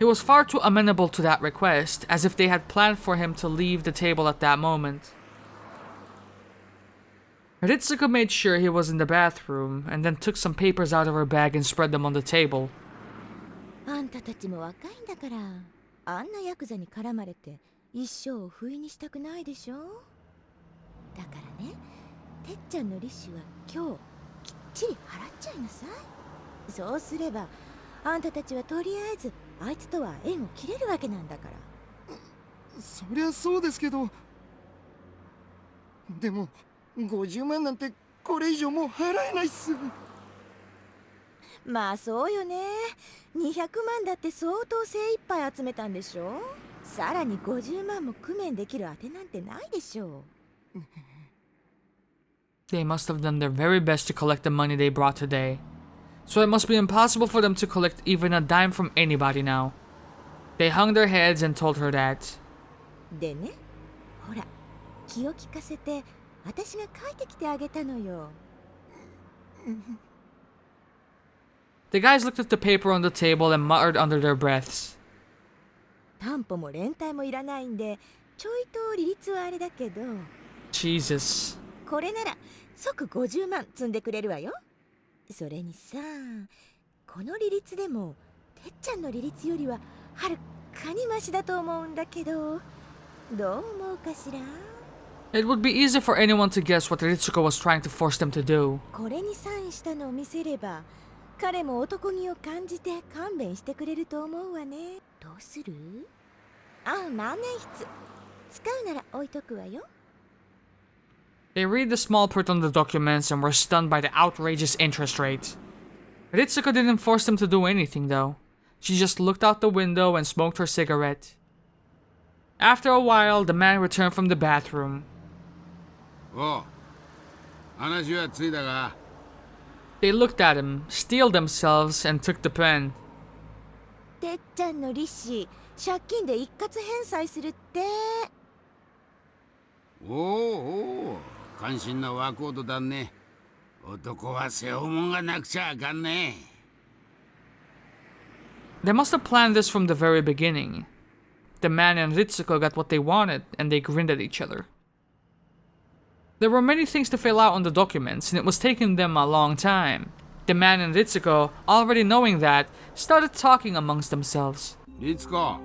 He was far too amenable to that request, as if they had planned for him to leave the table at that moment. Ritsuko made sure he was in the bathroom, and then took some papers out of her bag and spread them on the table. あんたたちも若いんだからあんなヤクザに絡まれて一生を不意にしたくないでしょ。だからねてっちゃんの利子は今日きっちり払っちゃいなさい。そうすればあんたたちはとりあえずあいつとは縁を切れるわけなんだから。そりゃそうですけど、でも50万なんてこれ以上もう払えないっす。まあそうよね。200万だって相当精一杯集めたんでしょ。さらに50万も工面できるあてなんてないでしょう。They must have done their very best to collect the money they brought today. So it must be impossible for them to collect even a dime from anybody now. They hung their heads and told her that. でね、ほら、気を利かせて私が書いてきてあげたのよ。The guys looked at the paper on the table and muttered under their breaths. 担保も連帯もいらないんで、ちょいと利率はあれだけど。Jesus. これなら即50万積んでくれるわよ。それにさ、この利率でもてっちゃんの利率よりははるかにマシだと思うんだけど、どう思うかしら。It would be easy for anyone to guess what Ritsuko was trying to force them to do. これにサインしたのを見せれば、彼も男気を感じて勘弁してくれると思うわね。どうする？万年筆。使うなら置いとくわよ。They read the small print on the documents and were stunned by the outrageous interest rate. Ritsuko didn't force them to do anything though. She just looked out the window and smoked her cigarette. After a while, the man returned from the bathroom. おう、話はついだが。They looked at him, steeled themselves, and took the pen. てっちゃんの利子、借金で一括返済するって。おお、関心の若人だね。男は背負うもんがなくちゃあかんね。They must have planned this from the very beginning. The man and Ritsuko got what they wanted, and they grinned at each other. There were many things to fill out on the documents, and it was taking them a long time. The man and Ritsuko, already knowing that, started talking amongst themselves. リツコ、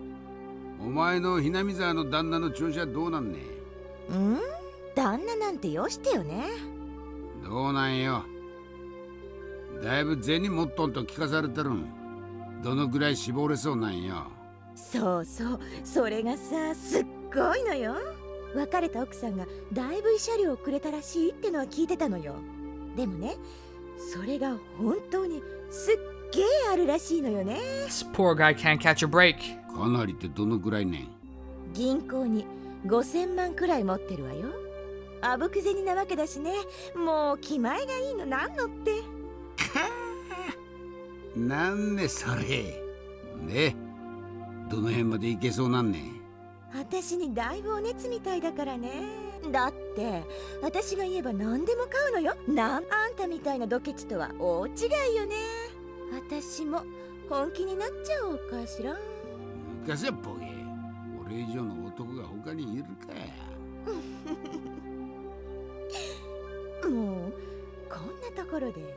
お前のHinamizawaの旦那の調子はどうなんね。旦那なんてよしてよね。どうなんよ。だいぶ銭持っとんと聞かされてるん。どのぐらい絞れそうなんよ。そうそう、それがさ、すっごいのよ。別れた奥さんがだいぶ慰謝料をくれたらしいってのは聞いてたのよ。でもね、それが本当にすっげえあるらしいのよね。 This poor guy can't catch a break. かなりってどのぐらいねん。銀行に5000万くらい持ってるわよ。あぶく銭なわけだしね。もう気前がいいのなんのって。なんでそれで、どの辺まで行けそうなんねん。私にだいぶお熱みたいだからね。だって私が言えば何でも買うのよ。あんたみたいなドケチとは大違いよね。私も本気になっちゃおうかしら。抜かせボケ。俺以上の男が他にいるか。もうこんなところでよ。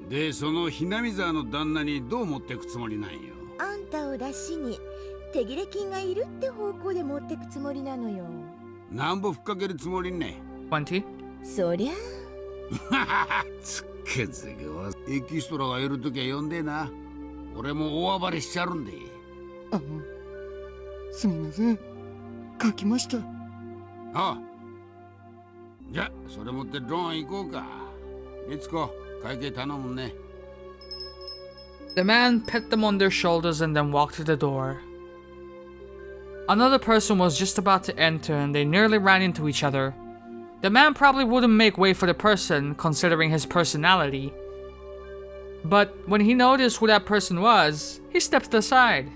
で、そのひなみ沢の旦那にどう持ってくつもりなんよ。あんたを出しに手切れ金がいるって方向で持ってくつもりなのよ。なんぼふっかけるつもりね。 20? そりゃつっけずけはエキストラがいるときは呼んでな。俺も大暴れしちゃるんで。すみません、書きました。ああ、じゃそれ持ってローン行こうか。レッツゴー、会計頼むね。 The man pat them on their shoulders and then walked to the door. Another person was just about to enter and they nearly ran into each other. The man probably wouldn't make way for the person, considering his personality. But when he noticed who that person was, he stepped aside.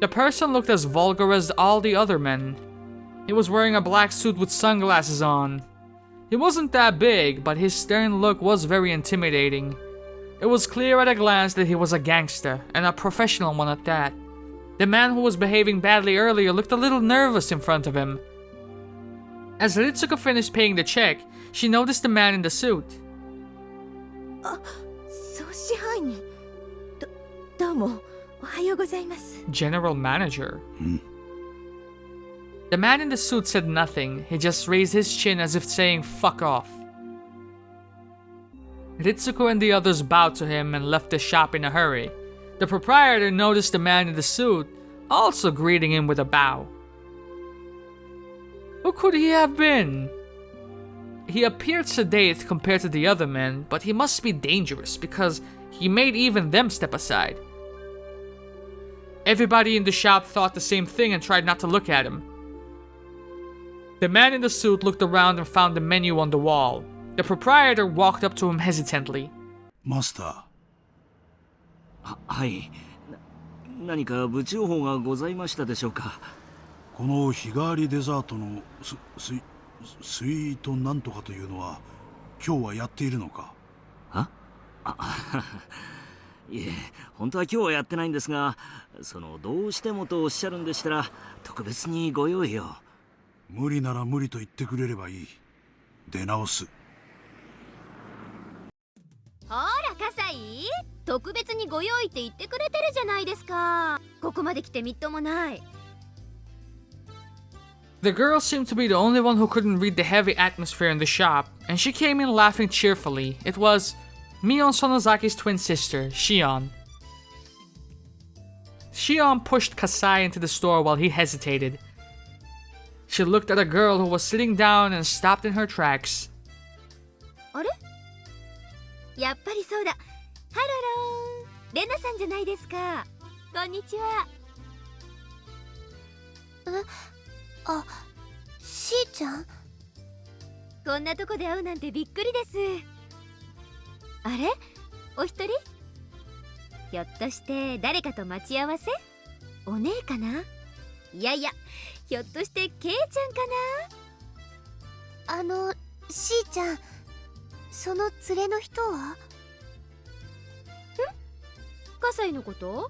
The person looked as vulgar as all the other men. He was wearing a black suit with sunglasses on. He wasn't that big, but his stern look was very intimidating. It was clear at a glance that he was a gangster, and a professional one at that. The man who was behaving badly earlier looked a little nervous in front of him. As Ritsuko finished paying the check, she noticed the man in the suit. 総支配人。どうもおはようございます。 General Manager. The man in the suit said nothing. He just raised his chin as if saying fuck off. Ritsuko and the others bowed to him and left the shop in a hurry. The proprietor noticed the man in the suit, also greeting him with a bow. Who could he have been? He appeared sedate compared to the other men, but he must be dangerous because he made even them step aside. Everybody in the shop thought the same thing and tried not to look at him. The man in the suit looked around and found the menu on the wall. The proprietor walked up to him hesitantly. マスター。はい。何か部長報がございましたでしょうか。この日替わりデザートのスイートなんとかというのは今日はやっているのか。いえ、本当は今日はやってないんですが、どうしてもとおっしゃるんでしたら特別にご用意を。無理なら無理と言ってくれればいい。出直す。ほら葛西、特別にご用意って言ってくれてるじゃないですか。ここまで来てみっともない。The girl seemed to be the only one who couldn't read the heavy atmosphere in the shop, and she came in laughing cheerfully. It was Mion Sonozaki's twin sister, Shion. Shion pushed Kasai into the store while he hesitated. She looked at a girl who was sitting down and stopped in her tracks. あれ？やっぱりそうだ。ハロローン、レナさんじゃないですか。こんにちは。あ、しーちゃん。こんなとこで会うなんてびっくりです。あれ？お一人？ひょっとして誰かと待ち合わせ？お姉かな？いやいや、ひょっとしてケイちゃんかな？しーちゃん、その連れの人は？葛西のこと？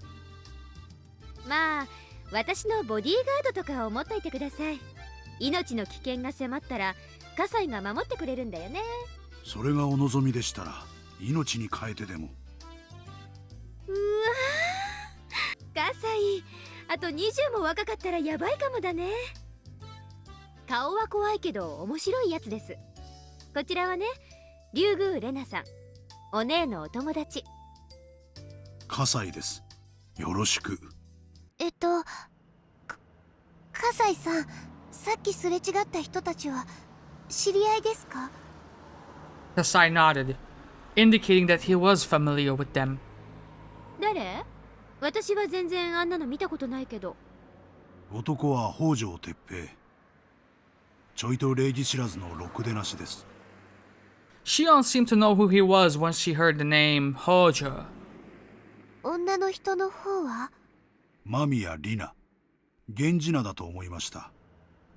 まあ、私のボディーガードとか思っといてください。命の危険が迫ったら葛西が守ってくれるんだよね。それがお望みでしたら命に代えてでも。うわー、葛西、あと20も若かったらやばいかもだね。顔は怖いけど面白いやつです。こちらはね、竜宮レナさん、お姉のお友達。葛西です。よろしく。葛西さん、さっきすれ違った人たちは知り合いですか？ Kasai nodded, indicating that he was familiar with them. 誰？私は全然あんなの見たことないけど。男は北条哲平。ちょいと礼儀知らずのろくでなしです。Shion seemed to know who he was once she heard the name Hojo. 女の人の方は？間宮里奈。源氏名だと思いました。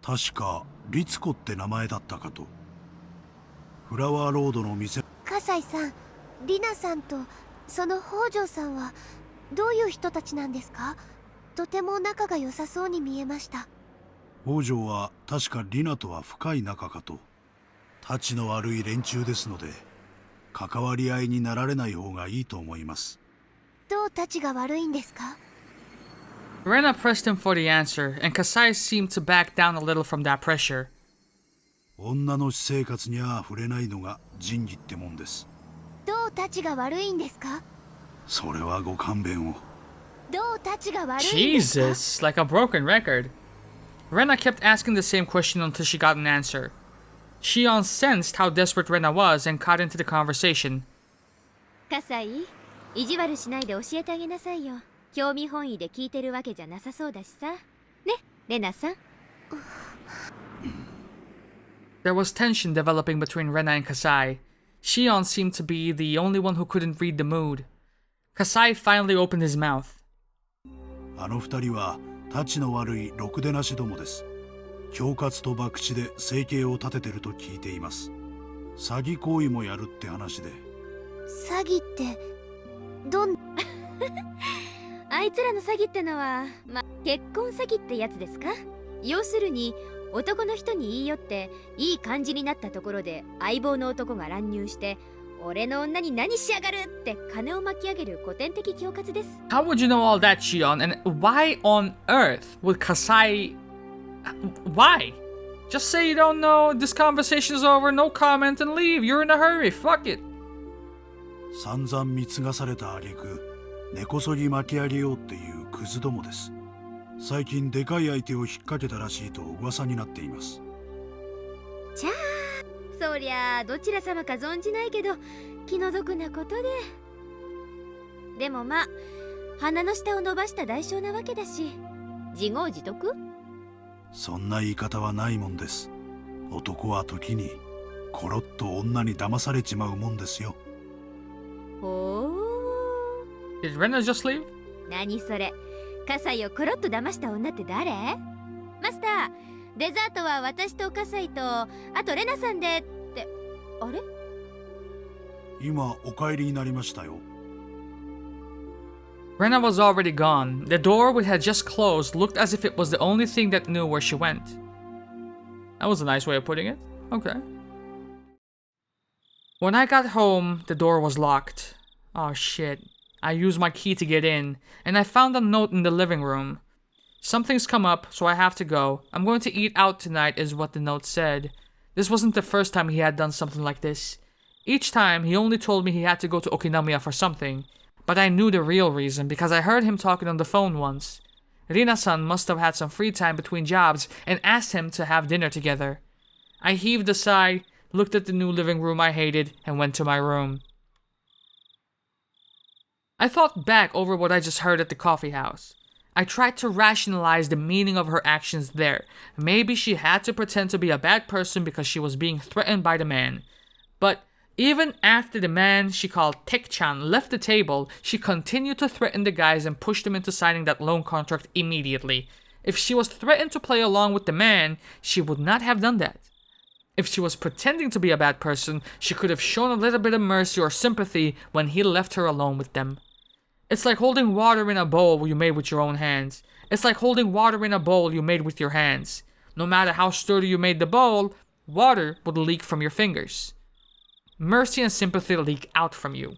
確か律子って名前だったかと。フラワーロードの店。葛西さん、里奈さんとその北条さんはどういう人たちなんですか？とても仲が良さそうに見えました。北条は確か里奈とは深い仲かと。たちの悪い連中ですので、関わり合いになられない方がいいと思います。どうたちが悪いんですか？ Rena pressed him for the answer, and Kasai seemed to back down a little from that pressure. 女の私生活には触れないのが仁義ってもんです。どうたちが悪いんですか？それはご勘弁を。どうたちが悪いんですか？ Jesus, like a broken record. Rena kept asking the same question until she got an answer. Shion sensed how desperate Rena was and caught into the conversation. 葛西、意地悪しないで教えてあげなさいよ。興味本位で聞いてるわけじゃなさそうだしさ。ね、レナさん。There was tension developing between Rena and Kasai. Shion seemed to be the only one who couldn't read the mood. Kasai finally opened his mouth. あの二人はたちの悪いろくでなしどもです。恐喝と博打で生計を立ててると聞いています。詐欺行為もやるって話で。詐欺ってどんあいつらの詐欺ってのは、結婚詐欺ってやつですか？要するに男の人に言い寄っていい感じになったところで相棒の男が乱入して俺の女に何しやがるって金を巻き上げる古典的恐喝です。 How would you know all that, Shion? And why on earth would Kasai... Why? Just say you don't know, this conversation's over, no comment, and leave. You're in a hurry. Fuck it. 散々貢がされた挙句、根こそぎ巻き上げようっていうクズどもです。最近でかい相手を引っ掛けたらしいと噂になっています。じゃあそりゃあどちら様か存じないけど気の毒なことで。でも鼻の下を伸ばした代償なわけだし自業自得。そんな言い方はないもんです。男は時にコロッと女に騙されちまうもんですよ。ほう。Did Rena just leave? 何それ。葛西をコロッと騙した女って誰？マスター、デザートは私と葛西とあとレナさんでって。あれ？今お帰りになりましたよ。Rena was already gone. The door, which had just closed, looked as if it was the only thing that knew where she went. That was a nice way of putting it. Okay. When I got home, the door was locked. Oh shit. I used my key to get in, and I found a note in the living room. Something's come up, so I have to go. I'm going to eat out tonight, is what the note said. This wasn't the first time he had done something like this. Each time, he only told me he had to go to Okinawa for something. But I knew the real reason because I heard him talking on the phone once. Rina-san must have had some free time between jobs and asked him to have dinner together. I heaved a sigh, looked at the new living room I hated, and went to my room. I thought back over what I just heard at the coffee house. I tried to rationalize the meaning of her actions there. Maybe she had to pretend to be a bad person because she was being threatened by the man. But even after the man she called Tek-chan left the table, she continued to threaten the guys and push them into signing that loan contract immediately. If she was threatened to play along with the man, she would not have done that. If she was pretending to be a bad person, she could have shown a little bit of mercy or sympathy when he left her alone with them. It's like holding water in a bowl you made with your own hands. It's like holding water in a bowl you made with your hands. No matter how sturdy you made the bowl, water would leak from your fingers. Mercy and sympathy leak out from you.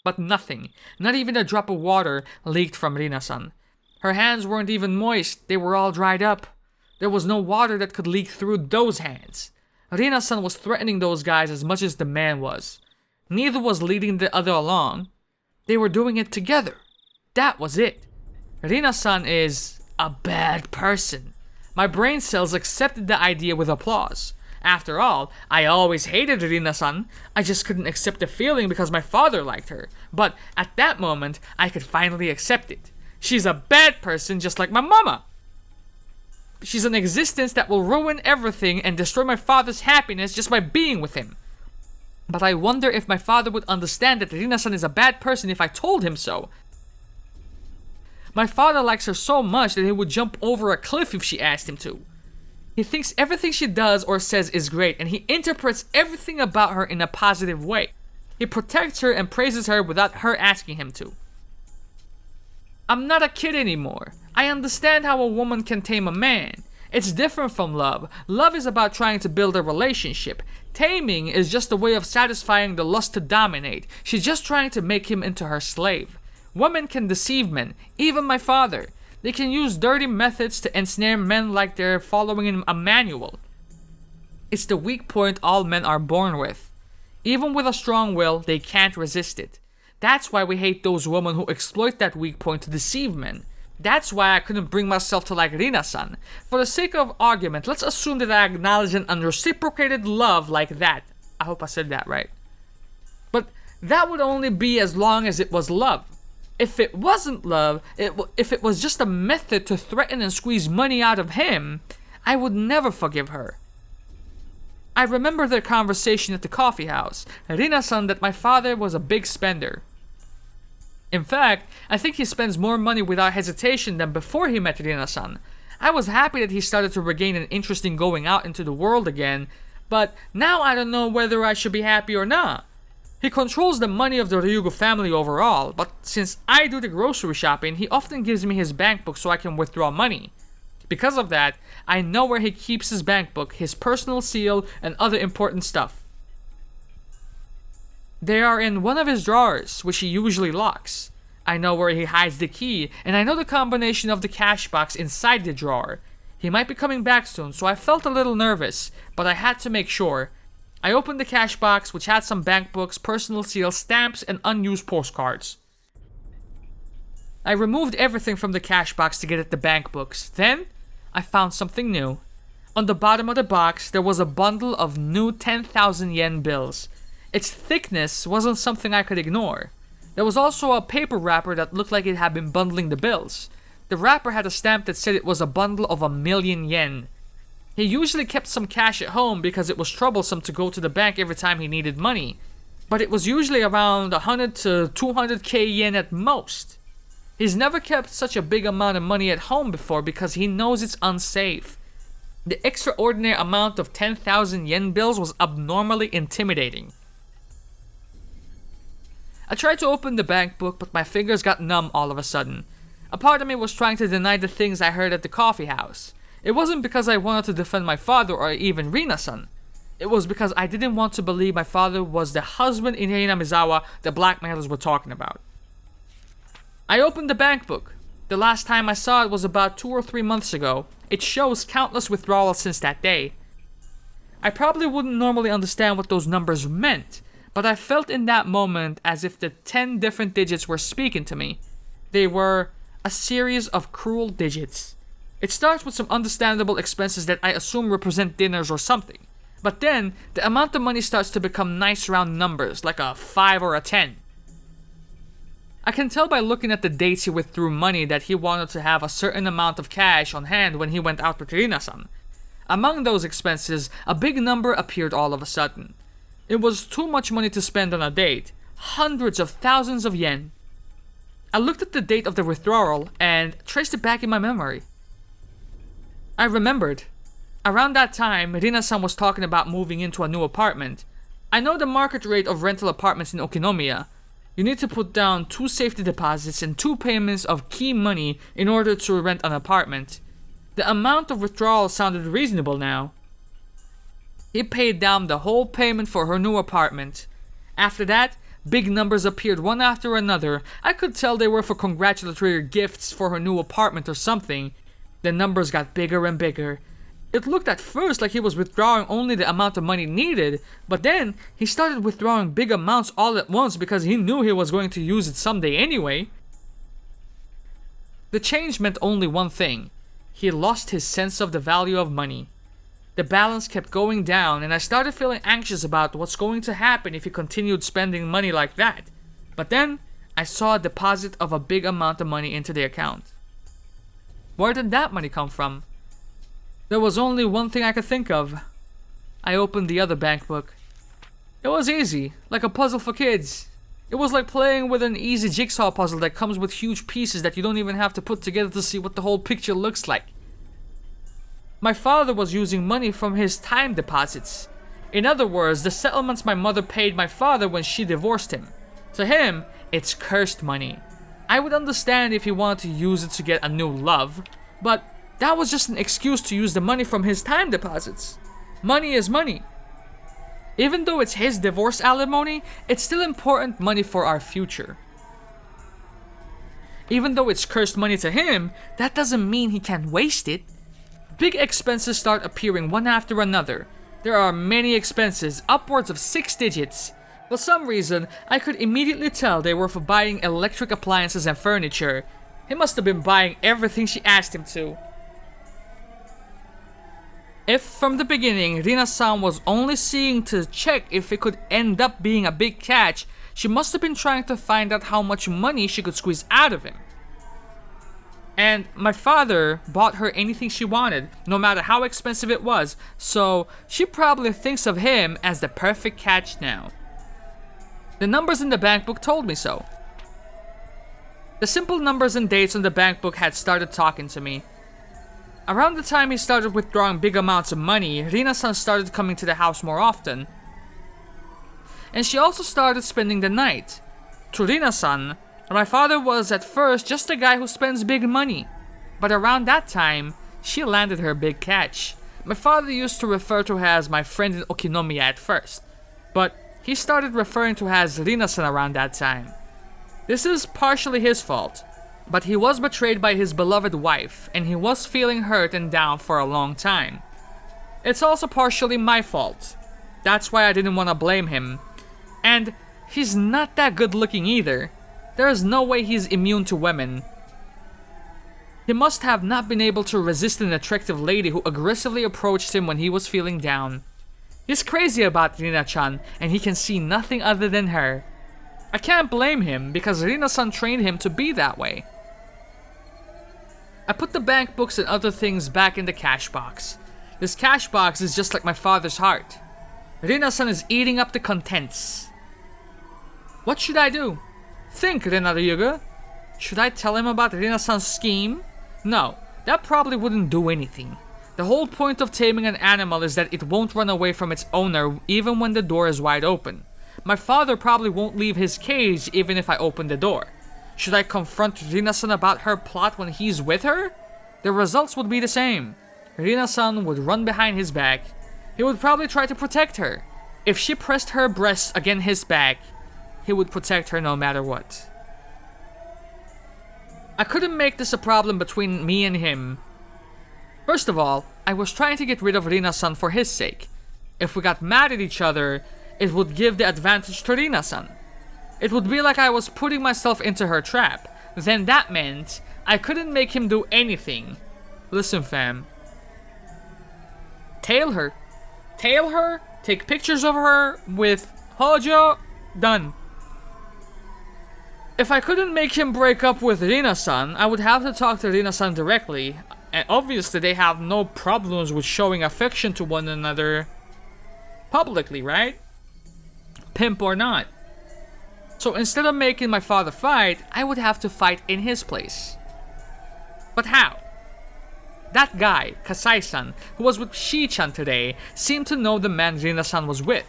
But nothing, not even a drop of water, leaked from Rina-san. Her hands weren't even moist, they were all dried up. There was no water that could leak through those hands. Rina-san was threatening those guys as much as the man was. Neither was leading the other along. They were doing it together. That was it. Rina-san is a bad person. My brain cells accepted the idea with applause. After all, I always hated Rina-san. I just couldn't accept the feeling because my father liked her. But at that moment, I could finally accept it. She's a bad person just like my mama. She's an existence that will ruin everything and destroy my father's happiness just by being with him. But I wonder if my father would understand that Rina-san is a bad person if I told him so. My father likes her so much that he would jump over a cliff if she asked him to. He thinks everything she does or says is great, and he interprets everything about her in a positive way. He protects her and praises her without her asking him to. I'm not a kid anymore. I understand how a woman can tame a man. It's different from love. Love is about trying to build a relationship. Taming is just a way of satisfying the lust to dominate. She's just trying to make him into her slave. Women can deceive men, even my father. They can use dirty methods to ensnare men like they're following a manual. It's the weak point all men are born with. Even with a strong will, they can't resist it. That's why we hate those women who exploit that weak point to deceive men. That's why I couldn't bring myself to like Rina-san. For the sake of argument, let's assume that I acknowledge an unreciprocated love like that. I hope I said that right. But that would only be as long as it was love. If it wasn't love, if it was just a method to threaten and squeeze money out of him, I would never forgive her. I remember their conversation at the coffee house. Rina-san that my father was a big spender. In fact, I think he spends more money without hesitation than before he met Rina-san. I was happy that he started to regain an interest in going out into the world again, but now I don't know whether I should be happy or not. He controls the money of the Ryugu family overall, but since I do the grocery shopping, he often gives me his bank book so I can withdraw money. Because of that, I know where he keeps his bank book, his personal seal, and other important stuff. They are in one of his drawers, which he usually locks. I know where he hides the key, and I know the combination of the cash box inside the drawer. He might be coming back soon, so I felt a little nervous, but I had to make sure. I opened the cash box, which had some bank books, personal seals, stamps, and unused postcards. I removed everything from the cash box to get at the bank books. Then, I found something new. On the bottom of the box, there was a bundle of new 10,000 yen bills. Its thickness wasn't something I could ignore. There was also a paper wrapper that looked like it had been bundling the bills. The wrapper had a stamp that said it was a bundle of 1,000,000 yen. He usually kept some cash at home because it was troublesome to go to the bank every time he needed money, but it was usually around 100 to 200k yen at most. He's never kept such a big amount of money at home before because he knows it's unsafe. The extraordinary amount of 10,000 yen bills was abnormally intimidating. I tried to open the bank book, but my fingers got numb all of a sudden. A part of me was trying to deny the things I heard at the coffee house. It wasn't because I wanted to defend my father or even Rina-san. It was because I didn't want to believe my father was the husband in Hinamizawa the blackmailers were talking about. I opened the bank book. The last time I saw it was about 2 or 3 months ago. It shows countless withdrawals since that day. I probably wouldn't normally understand what those numbers meant, but I felt in that moment as if the 10 different digits were speaking to me. They were a series of cruel digits. It starts with some understandable expenses that I assume represent dinners or something. But then, the amount of money starts to become nice round numbers, like a 5 or a 10. I can tell by looking at the dates he withdrew money that he wanted to have a certain amount of cash on hand when he went out with Rina-san. Among those expenses, a big number appeared all of a sudden. It was too much money to spend on a date. Hundreds of thousands of yen. I looked at the date of the withdrawal and traced it back in my memory. I remembered. Around that time, Rina-san was talking about moving into a new apartment. I know the market rate of rental apartments in Okinomiya. You need to put down 2 safety deposits and 2 payments of key money in order to rent an apartment. The amount of withdrawal sounded reasonable now. He paid down the whole payment for her new apartment. After that, big numbers appeared one after another. I could tell they were for congratulatory gifts for her new apartment or something. The numbers got bigger and bigger. It looked at first like he was withdrawing only the amount of money needed, but then he started withdrawing big amounts all at once because he knew he was going to use it someday anyway. The change meant only one thing. He lost his sense of the value of money. The balance kept going down, and I started feeling anxious about what's going to happen if he continued spending money like that. But then, I saw a deposit of a big amount of money into the account. Where did that money come from? There was only one thing I could think of. I opened the other bank book. It was easy, like a puzzle for kids. It was like playing with an easy jigsaw puzzle that comes with huge pieces that you don't even have to put together to see what the whole picture looks like. My father was using money from his time deposits. In other words, the settlements my mother paid my father when she divorced him. To him, it's cursed money. I would understand if he wanted to use it to get a new love, but that was just an excuse to use the money from his time deposits. Money is money. Even though it's his divorce alimony, it's still important money for our future. Even though it's cursed money to him, that doesn't mean he can waste it. Big expenses start appearing one after another. There are many expenses, upwards of 6 digits. For some reason, I could immediately tell they were for buying electric appliances and furniture. He must have been buying everything she asked him to. If from the beginning Rina-san was only seeing to check if it could end up being a big catch, she must have been trying to find out how much money she could squeeze out of him. And my father bought her anything she wanted, no matter how expensive it was, so she probably thinks of him as the perfect catch now. The numbers in the bank book told me so. The simple numbers and dates on the bank book had started talking to me. Around the time he started withdrawing big amounts of money, Rina-san started coming to the house more often. And she also started spending the night. To Rina-san, my father was at first just a guy who spends big money. But around that time, she landed her big catch. My father used to refer to her as my friend in Okinomiya at first. But he started referring to her as Rina-san around that time. This is partially his fault. But he was betrayed by his beloved wife, and he was feeling hurt and down for a long time. It's also partially my fault. That's why I didn't want to blame him. And he's not that good looking either. There is no way he's immune to women. He must have not been able to resist an attractive lady who aggressively approached him when he was feeling down. He's crazy about Rina-chan, and he can see nothing other than her. I can't blame him because Rina-san trained him to be that way. I put the bank books and other things back in the cash box. This cash box is just like my father's heart. Rina-san is eating up the contents. What should I do? Think, Rena-ryuga. Should I tell him about Rina-san's scheme? No, that probably wouldn't do anything. The whole point of taming an animal is that it won't run away from its owner even when the door is wide open. My father probably won't leave his cage even if I open the door. Should I confront Rina-san about her plot when he's with her? The results would be the same. Rina-san would run behind his back. He would probably try to protect her. If she pressed her breasts against his back, he would protect her no matter what. I couldn't make this a problem between me and him. First of all, I was trying to get rid of Rina-san for his sake. If we got mad at each other, it would give the advantage to Rina-san. It would be like I was putting myself into her trap. Then that meant I couldn't make him do anything. Listen, fam. Tail her. Tail her, take pictures of her with Hojo, done. If I couldn't make him break up with Rina-san, I would have to talk to Rina-san directly. And obviously they have no problems with showing affection to one another publicly, right? Pimp or not. So instead of making my father fight, I would have to fight in his place. But how? That guy, Kasai-san, who was with Shi-chan today, seemed to know the man Rina-san was with.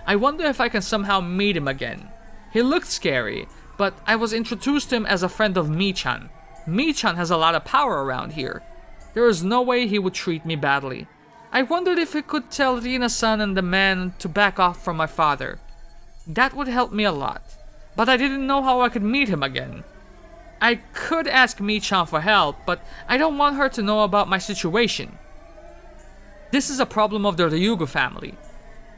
I wonder if I can somehow meet him again. He looked scary, but I was introduced to him as a friend of Mi-chan. Mi-chan has a lot of power around here. There is no way he would treat me badly. I wondered if he could tell Rina-san and the man to back off from my father. That would help me a lot, but I didn't know how I could meet him again. I could ask Mi-chan for help, but I don't want her to know about my situation. This is a problem of the Ryugu family.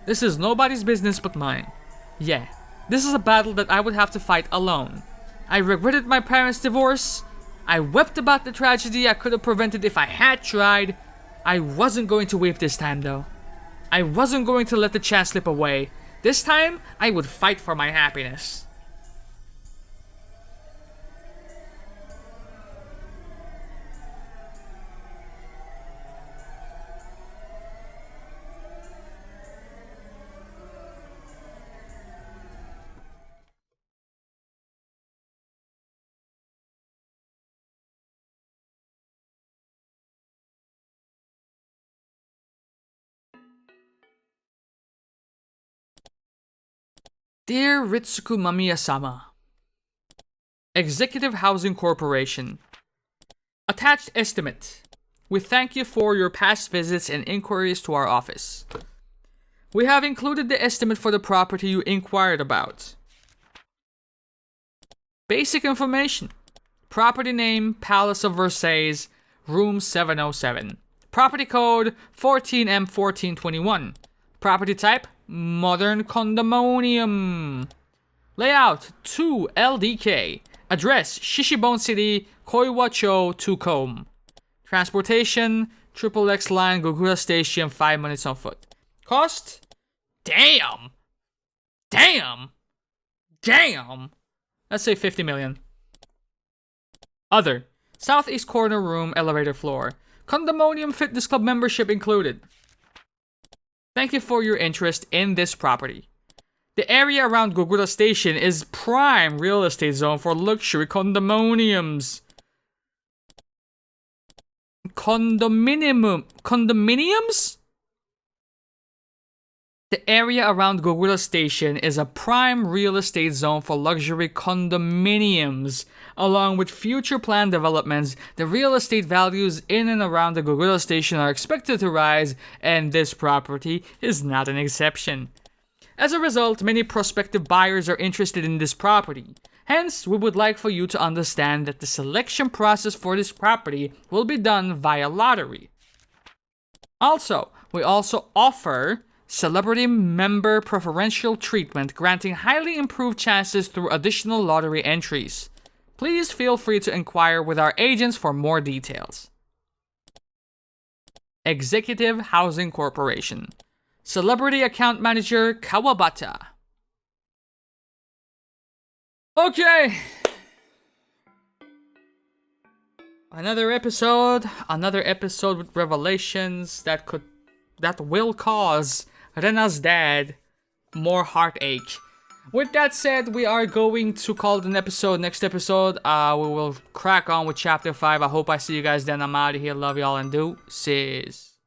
This is nobody's business but mine. Yeah, this is a battle that I would have to fight alone. I regretted my parents' divorce. I wept about the tragedy I could have prevented if I had tried. I wasn't going to weep this time though. I wasn't going to let the chance slip away. This time, I would fight for my happiness. Dear Ritsuku Mamiya-sama, Executive Housing Corporation. Attached estimate. We thank you for your past visits and inquiries to our office. We have included the estimate for the property you inquired about. Basic information. Property name, Palace of Versailles, room 707. Property code 14M1421. Property type, modern condominium. Layout 2 LDK. Address Shishibone City, Koiwa-cho, Tucom. Transportation XXX line Gogura Station, 5 minutes on foot. Cost? Damn! Let's say 50 million. Other. Southeast corner room, elevator floor. Condominium fitness club membership included. Thank you for your interest in this property. The area around Gogura Station is prime real estate zone for luxury condominiums. Condominiums? The area around Gogura Station is a prime real estate zone for luxury condominiums. Along with future planned developments, the real estate values in and around the Gogura Station are expected to rise, and this property is not an exception. As a result, many prospective buyers are interested in this property. Hence, we would like for you to understand that the selection process for this property will be done via lottery. Also, we also offer celebrity member preferential treatment, granting highly improved chances through additional lottery entries. Please feel free to inquire with our agents for more details. Executive Housing Corporation. Celebrity Account Manager Kawabata. Okay. Another episode with revelations that will cause Rena's dad more heartache. With that said, we are going to call it an episode. Next episode, we will crack on with chapter 5. I hope I see you guys then. I'm out of here. Love y'all and deuces.